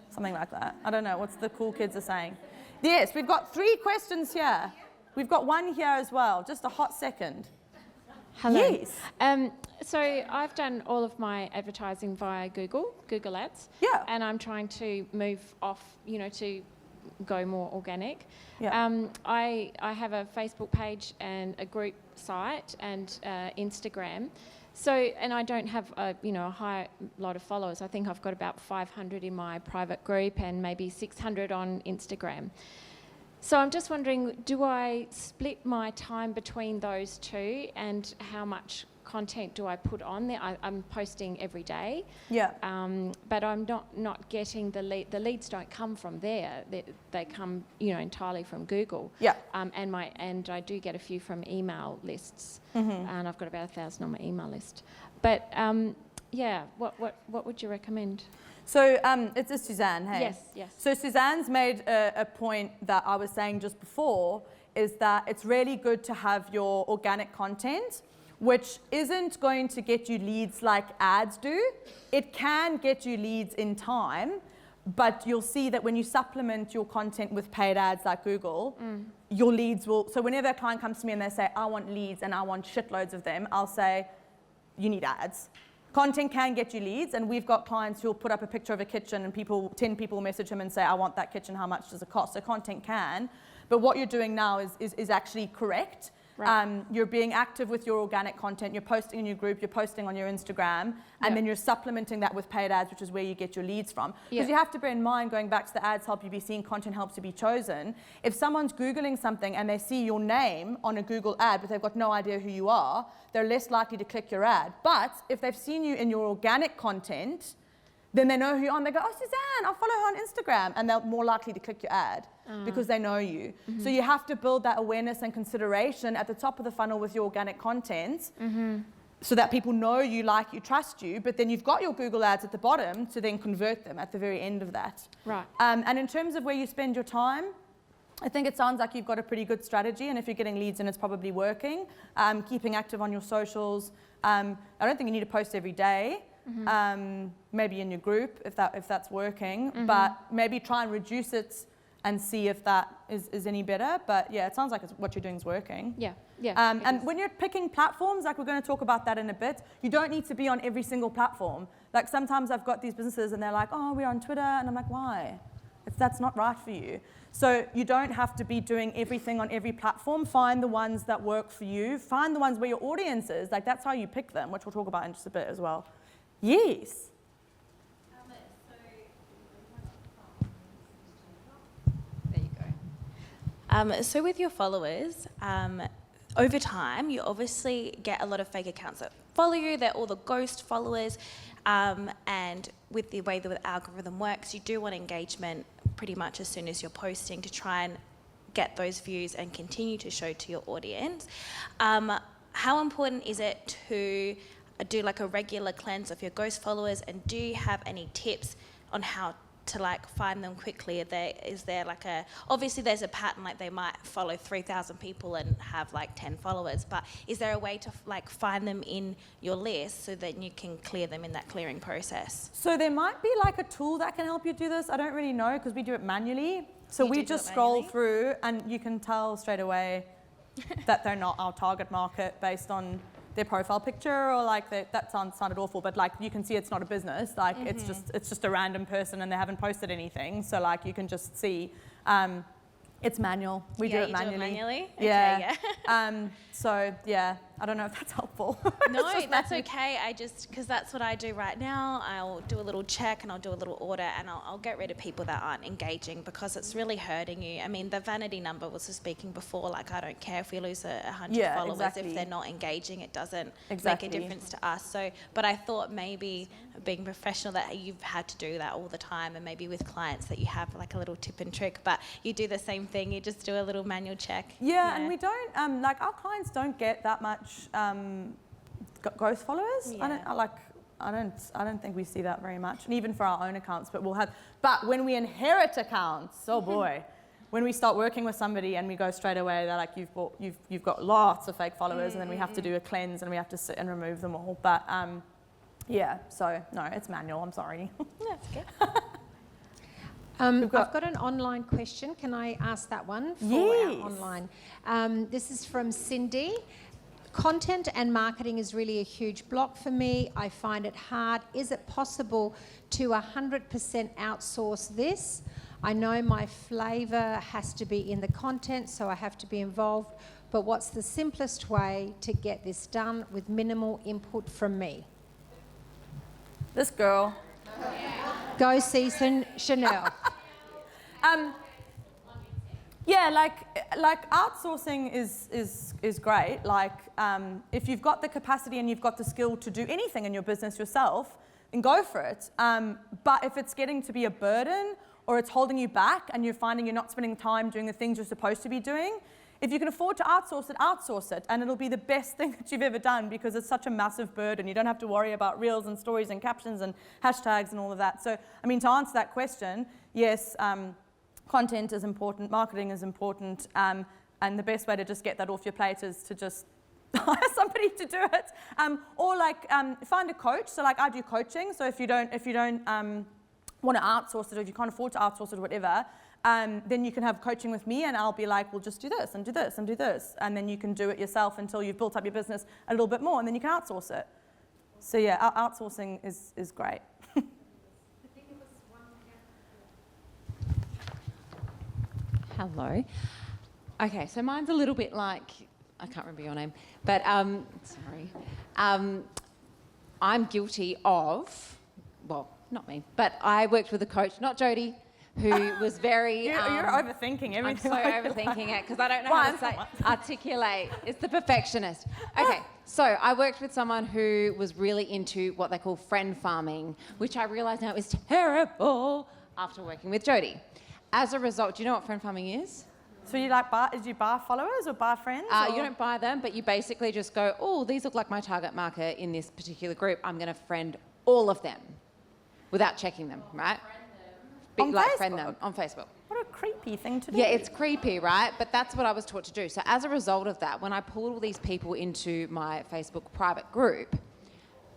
Something like that. I don't know. What's the cool kids are saying? Yes, we've got 3 questions here. We've got one here as well. Just a hot second. Hello. Yes. So I've done all of my advertising via Google Ads. Yeah. And I'm trying to move off, to go more organic. Yeah. I have a Facebook page and a group site and Instagram. So, and I don't have a high lot of followers. I think I've got about 500 in my private group and maybe 600 on Instagram. So I'm just wondering, do I split my time between those two, and how much content do I put on there? I'm posting every day. Yeah. But I'm not getting the lead. The leads don't come from there. They come, entirely from Google. Yeah. And I do get a few from email lists. Mm-hmm. And I've got about 1,000 on my email list. But what would you recommend? So it's Suzanne, hey? Yes. So Suzanne's made a point that I was saying just before, is that it's really good to have your organic content, which isn't going to get you leads like ads do. It can get you leads in time, but you'll see that when you supplement your content with paid ads like Google, your leads will, so whenever a client comes to me and they say, I want leads and I want shitloads of them, I'll say, you need ads. Content can get you leads, and we've got clients who'll put up a picture of a kitchen and 10 people message him and say, I want that kitchen, how much does it cost? So content can, but what you're doing now is actually correct. Right. You're being active with your organic content, you're posting in your group, you're posting on your Instagram, and then you're supplementing that with paid ads, which is where you get your leads from. Because you have to bear in mind, going back to the ads help you be seen, content helps you be chosen. If someone's Googling something and they see your name on a Google ad, but they've got no idea who you are, they're less likely to click your ad. But if they've seen you in your organic content, then they know who you are and they go, oh, Suzanne, I'll follow her on Instagram. And they're more likely to click your ad because they know you. Mm-hmm. So you have to build that awareness and consideration at the top of the funnel with your organic content so that people know you, like you, trust you. But then you've got your Google ads at the bottom to then convert them at the very end of that. Right. And in terms of where you spend your time, I think it sounds like you've got a pretty good strategy, and if you're getting leads in, it's probably working. Keeping active on your socials. I don't think you need to post every day. maybe in your group if that's working, but maybe try and reduce it and see if that is any better. But yeah, it sounds like what you're doing is working. Yeah, yeah. And when you're picking platforms, like we're going to talk about that in a bit, you don't need to be on every single platform. Like sometimes I've got these businesses and they're like, oh, we're on Twitter, and I'm like, why? That's not right for you. So you don't have to be doing everything on every platform. Find the ones that work for you. Find the ones where your audience is. Like that's how you pick them, which we'll talk about in just a bit as well. Yes. There you go. So with your followers, over time, you obviously get a lot of fake accounts that follow you. They're all the ghost followers. And with the way the algorithm works, you do want engagement pretty much as soon as you're posting to try and get those views and continue to show to your audience. How important is it to do like a regular cleanse of your ghost followers, and do you have any tips on how to like find them quickly? Is there like obviously there's a pattern, like they might follow 3,000 people and have like 10 followers, but is there a way to like find them in your list so that you can clear them in that clearing process? So there might be like a tool that can help you do this. I don't really know because we do it manually. So we just scroll through and you can tell straight away that they're not our target market based on their profile picture, or like that sounded awful, but like you can see it's not a business, like it's just a random person and they haven't posted anything, so like you can just see it's manual. We do it manually. Yeah. Okay, yeah. So yeah, I don't know if that's helpful. No, that's okay. Because that's what I do right now. I'll do a little check and I'll do a little audit, and I'll get rid of people that aren't engaging because it's really hurting you. I mean, the vanity number was speaking before, like I don't care if we lose 100 followers. If they're not engaging, it doesn't make a difference to us. So, but I thought maybe being professional that you've had to do that all the time, and maybe with clients that you have like a little tip and trick, but you do the same thing. You just do a little manual check. Yeah, and we don't, like our clients don't get that much ghost followers. Yeah. I don't think we see that very much, and even for our own accounts. But when we inherit accounts, oh boy, when we start working with somebody and we go straight away, they're like, you've got lots of fake followers, and then we have to do a cleanse and we have to sit and remove them all. But yeah, so no, it's manual. I'm sorry. That's good. I've got an online question. Can I ask that one for our online? This is from Cindy. Content and marketing is really a huge block for me. I find it hard. Is it possible to 100% outsource this? I know my flavour has to be in the content, so I have to be involved. But what's the simplest way to get this done with minimal input from me? This girl. Go see Chanelle. Yeah, like outsourcing is great. Like if you've got the capacity and you've got the skill to do anything in your business yourself, then go for it. But if it's getting to be a burden or it's holding you back and you're finding you're not spending time doing the things you're supposed to be doing, if you can afford to outsource it, and it'll be the best thing that you've ever done because it's such a massive burden. You don't have to worry about reels and stories and captions and hashtags and all of that. So, I mean, to answer that question, yes, content is important, marketing is important, and the best way to just get that off your plate is to just hire somebody to do it, or like find a coach. So, like I do coaching. So if you don't want to outsource it, or if you can't afford to outsource it, or whatever. Then you can have coaching with me, and I'll be like, well, just do this and do this and do this. And then you can do it yourself until you've built up your business a little bit more, and then you can outsource it. So yeah, outsourcing is great. Hello. Okay, so mine's a little bit like, I can't remember your name, but sorry. I'm guilty of, well, not me, but I worked with a coach, not Jodie, who was very... You're overthinking everything. I'm so overthinking it because I don't know how to articulate. It's the perfectionist. Okay, so I worked with someone who was really into what they call friend farming, which I realise now is terrible after working with Jodie. As a result, do you know what friend farming is? So you like do you buy followers or buy friends? You don't buy them, but you basically just go, oh, these look like my target market in this particular group. I'm going to friend all of them without checking them, right? Friend them on Facebook. What a creepy thing to do. Yeah, it's creepy, right? But that's what I was taught to do. So as a result of that, when I pulled all these people into my Facebook private group,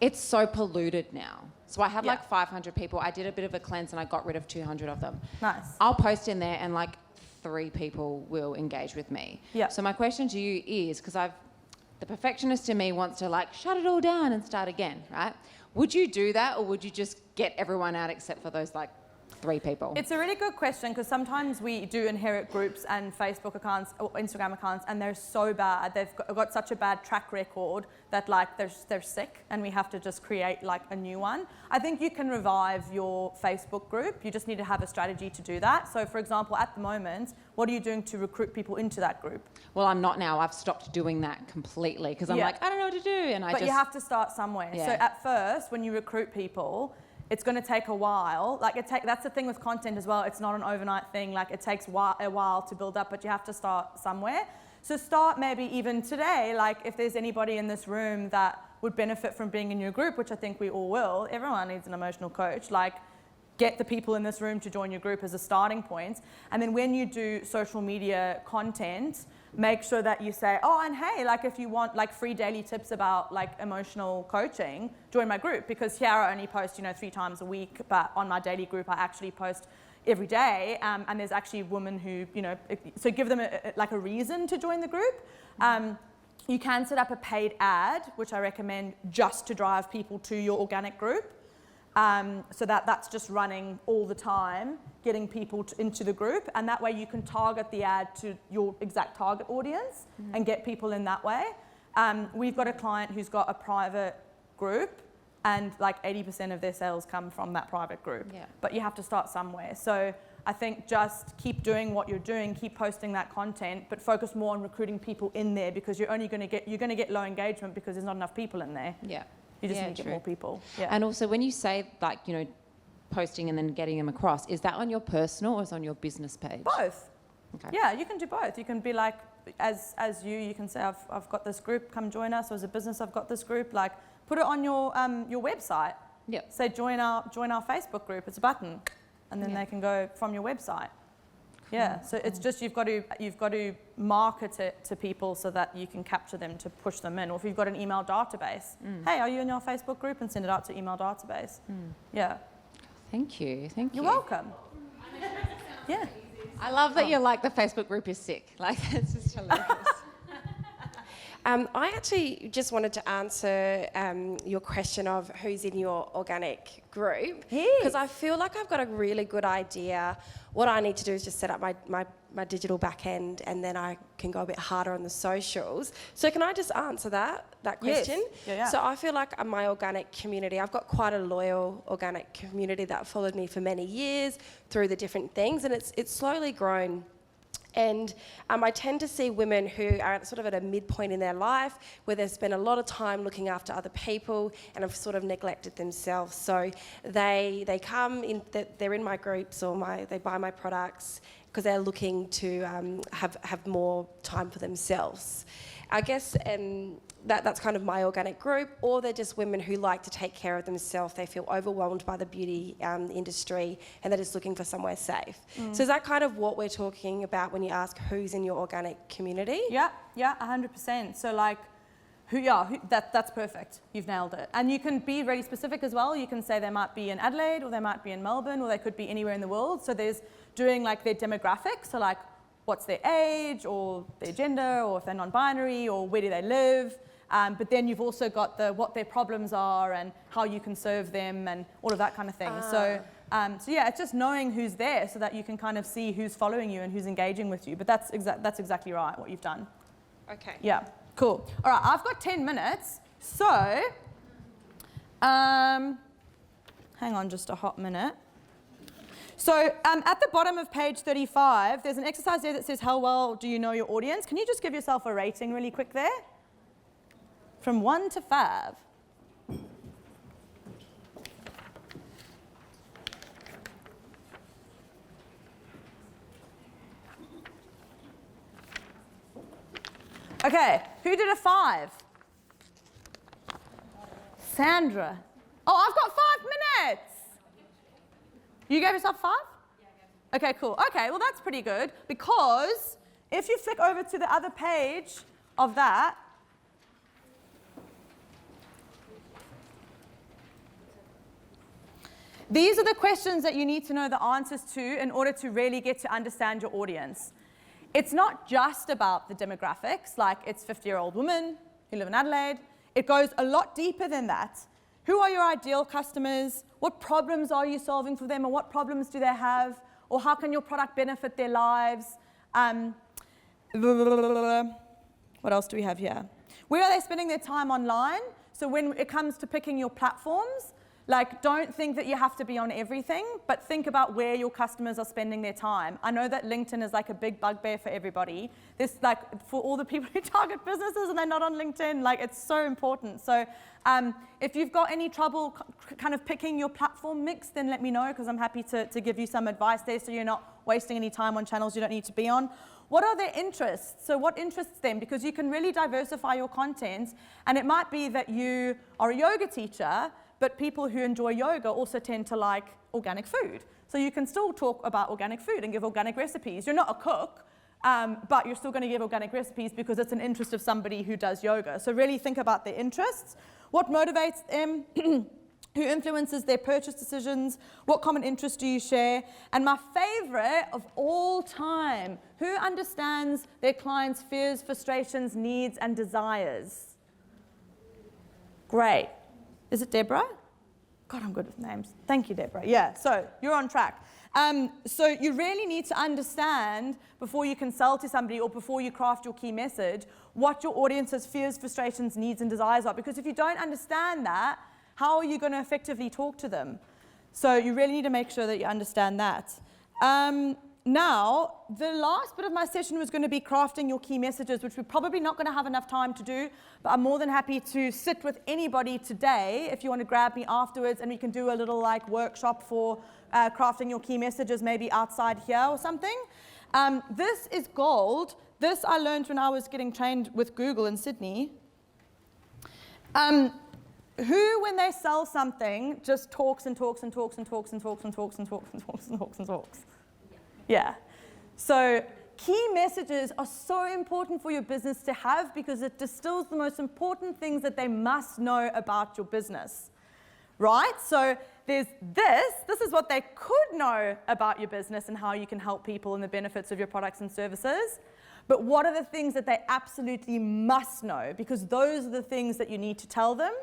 it's so polluted now. So I have like 500 people. I did a bit of a cleanse and I got rid of 200 of them. Nice. I'll post in there and like 3 people will engage with me. Yeah. So my question to you is, because the perfectionist in me wants to like shut it all down and start again, right? Would you do that, or would you just get everyone out except for those like 3 people? It's a really good question, because sometimes we do inherit groups and Facebook accounts or Instagram accounts, and they're so bad. They've got such a bad track record that like they're sick, and we have to just create like a new one. I think you can revive your Facebook group. You just need to have a strategy to do that. So for example, at the moment, what are you doing to recruit people into that group? Well, I'm not now. I've stopped doing that completely because I'm like, I don't know what to do. And But you have to start somewhere. Yeah. So at first, when you recruit people, it's going to take a while. That's the thing with content as well. It's not an overnight thing. Like it takes a while to build up, but you have to start somewhere. So start maybe even today, like if there's anybody in this room that would benefit from being in your group, which I think we all will. Everyone needs an emotional coach. Like get the people in this room to join your group as a starting point. And then when you do social media content, make sure that you say, oh, and hey, like if you want like free daily tips about like emotional coaching, join my group, because here I only post, 3 times a week, but on my daily group, I actually post every day. And there's actually women who, so give them a reason to join the group. You can set up a paid ad, which I recommend just to drive people to your organic group. So that's just running all the time, getting people into the group, and that way you can target the ad to your exact target audience and get people in that way. We've got a client who's got a private group, and like 80% of their sales come from that private group. Yeah. But you have to start somewhere. So I think just keep doing what you're doing, keep posting that content, but focus more on recruiting people in there, because you're going to get low engagement because there's not enough people in there. Yeah. You just need to get more people. Yeah. And also when you say like, posting and then getting them across, is that on your personal or is it on your business page? Both. Okay. Yeah, you can do both. You can be like, as you can say, I've got this group, come join us. Or as a business, I've got this group. Like, put it on your website. Yep. Say join our Facebook group. It's a button, and then they can go from your website. Yeah. So it's just you've got to market it to people so that you can capture them to push them in. Or if you've got an email database, hey, are you in your Facebook group? And send it out to email database. Yeah. Thank you. You're welcome. Yeah. I love that you're like, the Facebook group is sick. Like, it's just hilarious. I actually just wanted to answer your question of who's in your organic group, because I feel like I've got a really good idea. What I need to do is just set up my digital back end, and then I can go a bit harder on the socials. So can I just answer that question? Yes. Yeah. So I feel like my organic community, I've got quite a loyal organic community that followed me for many years through the different things, and it's slowly grown. And I tend to see women who are sort of at a midpoint in their life where they've spent a lot of time looking after other people and have sort of neglected themselves. So they come in, they're in my groups, or they buy my products because they're looking to have more time for themselves. I guess that's kind of my organic group. Or they're just women who like to take care of themselves. They feel overwhelmed by the beauty industry, and they're just looking for somewhere safe. So is that kind of what we're talking about when you ask who's in your organic community? Yeah, 100%. So like, that's perfect. You've nailed it. And you can be really specific as well. You can say they might be in Adelaide, or they might be in Melbourne, or they could be anywhere in the world. So there's doing like their demographics. So like, what's their age, or their gender, or if they're non-binary, or where do they live. But then you've also got what their problems are and how you can serve them and all of that kind of thing. So yeah, it's just knowing who's there so that you can kind of see who's following you and who's engaging with you. But that's exactly right, what you've done. Okay. Yeah, cool. All right, I've got 10 minutes. So, hang on just a hot minute. So at the bottom of page 35, there's an exercise there that says, how well do you know your audience? Can you just give yourself a rating really quick there? From 1 to 5. Okay, who did a 5? Sandra. Oh, I've got 5 minutes. You gave yourself 5? Yeah. Okay, cool. Okay, well that's pretty good, because if you flick over to the other page of that, These are the questions that you need to know the answers to in order to really get to understand your audience. It's not just about the demographics, like it's 50-year-old women who live in Adelaide. It goes a lot deeper than that. Who are your ideal customers? What problems are you solving for them, or what problems do they have? Or how can your product benefit their lives? What else do we have here? Where are they spending their time online? So when it comes to picking your platforms, like, don't think that you have to be on everything, but think about where your customers are spending their time. I know that LinkedIn is like a big bugbear for everybody. This, like, for all the people who target businesses and they're not on LinkedIn, like, it's so important. So if you've got any trouble kind of picking your platform mix, then let me know, because I'm happy to give you some advice there so you're not wasting any time on channels you don't need to be on. What are their interests? So what interests them? Because you can really diversify your content, and it might be that you are a yoga teacher, but people who enjoy yoga also tend to like organic food. So you can still talk about organic food and give organic recipes. You're not a cook, but you're still going to give organic recipes because it's an interest of somebody who does yoga. So really think about their interests. What motivates them? Who influences their purchase decisions? What common interests do you share? And my favorite of all time, who understands their clients' fears, frustrations, needs, and desires? Great. Is it Deborah? God, I'm good with names. Thank you, Deborah. Yeah, so you're on track. So you really need to understand, before you can sell to somebody or before you craft your key message, what your audience's fears, frustrations, needs, and desires are. Because if you don't understand that, how are you going to effectively talk to them? So you really need to make sure that you understand that. Now, the last bit of my session was going to be crafting your key messages, which we're probably not going to have enough time to do, but I'm more than happy to sit with anybody today if you want to grab me afterwards, and we can do a little like workshop for crafting your key messages, maybe outside here or something. This is gold. This I learned when I was getting trained with Google in Sydney. Who, when they sell something, just talks and talks and talks and talks and talks and talks and talks and talks and talks and talks? Yeah. So key messages are so important for your business to have, because it distills the most important things that they must know about your business, right? So there's this is what they could know about your business and how you can help people and the benefits of your products and services. But what are the things that they absolutely must know? Because those are the things that you need to tell them.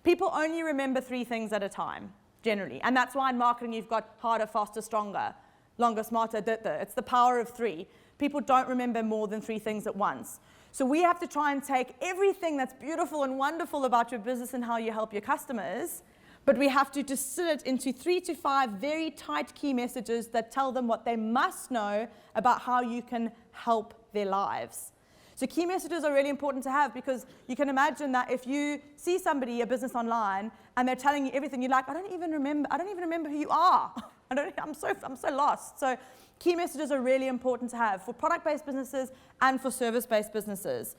People only remember 3 things at a time, generally. And that's why in marketing you've got harder, faster, stronger, longer, smarter, It's the power of 3. People don't remember more than 3 things at once. So we have to try and take everything that's beautiful and wonderful about your business and how you help your customers, but we have to distill it into 3 to 5 very tight key messages that tell them what they must know about how you can help their lives. So key messages are really important to have, because you can imagine that if you see somebody, a business online, and they're telling you everything, you're like, I don't even remember who you are. I'm so lost. So key messages are really important to have for product-based businesses and for service-based businesses.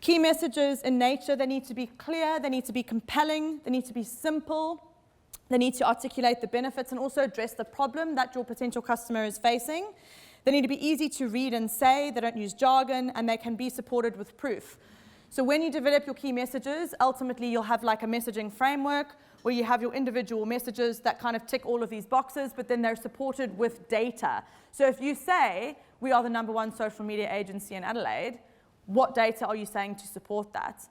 Key messages in nature, they need to be clear, they need to be compelling, they need to be simple, they need to articulate the benefits and also address the problem that your potential customer is facing. They need to be easy to read and say, they don't use jargon, and they can be supported with proof. So when you develop your key messages, ultimately you'll have like a messaging framework where you have your individual messages that kind of tick all of these boxes, but then they're supported with data. So if you say, we are the #1 social media agency in Adelaide, what data are you saying to support that?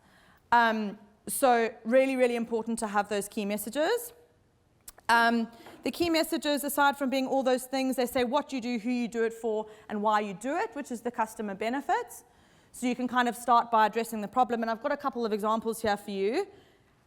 So really, really important to have those key messages. The key messages, aside from being all those things, they say what you do, who you do it for, and why you do it, which is the customer benefit. So you can kind of start by addressing the problem. And I've got a couple of examples here for you,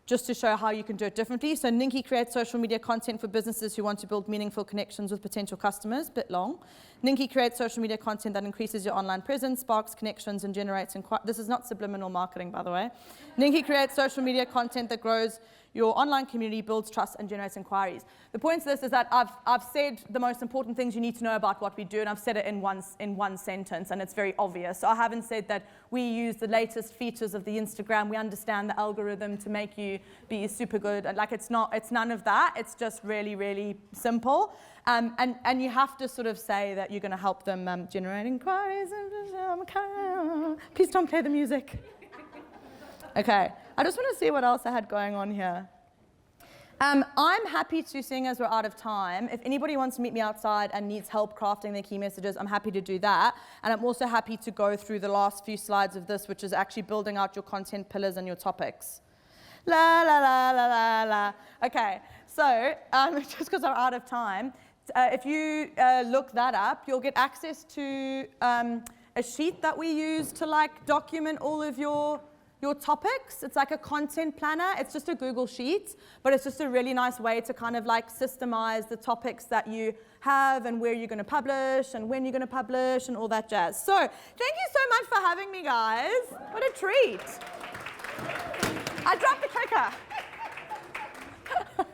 just to show how you can do it differently. So Ninki creates social media content for businesses who want to build meaningful connections with potential customers, bit long. Ninki creates social media content that increases your online presence, sparks connections, and generates inquiries. This is not subliminal marketing, by the way. Ninki creates social media content that grows your online community, builds trust, and generates inquiries. The point of this is that I've said the most important things you need to know about what we do, and I've said it in one sentence, and it's very obvious. So I haven't said that we use the latest features of the Instagram, we understand the algorithm to make you be super good. Like, it's none of that. It's just really, really simple. And you have to sort of say that you're going to help them generate inquiries. Please don't play the music. Okay, I just want to see what else I had going on here. I'm happy to, seeing as we're out of time, if anybody wants to meet me outside and needs help crafting their key messages, I'm happy to do that. And I'm also happy to go through the last few slides of this, which is actually building out your content pillars and your topics. La, la, la, la, la, la. Okay, so just because I'm out of time, if you look that up, you'll get access to a sheet that we use to like document all of your topics. It's like a content planner. It's just a Google Sheet, but it's just a really nice way to kind of like systemize the topics that you have and where you're going to publish and when you're going to publish and all that jazz. So thank you so much for having me, guys. What a treat. I dropped the clicker.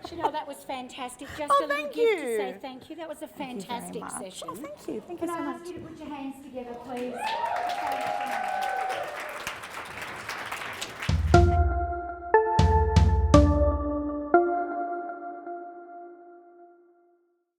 Chanelle, that was fantastic. Just Oh, a little thank gift you. to say thank you. That was a fantastic session. Oh, thank you. Thank Can you so I much. ask you to put your hands together, please?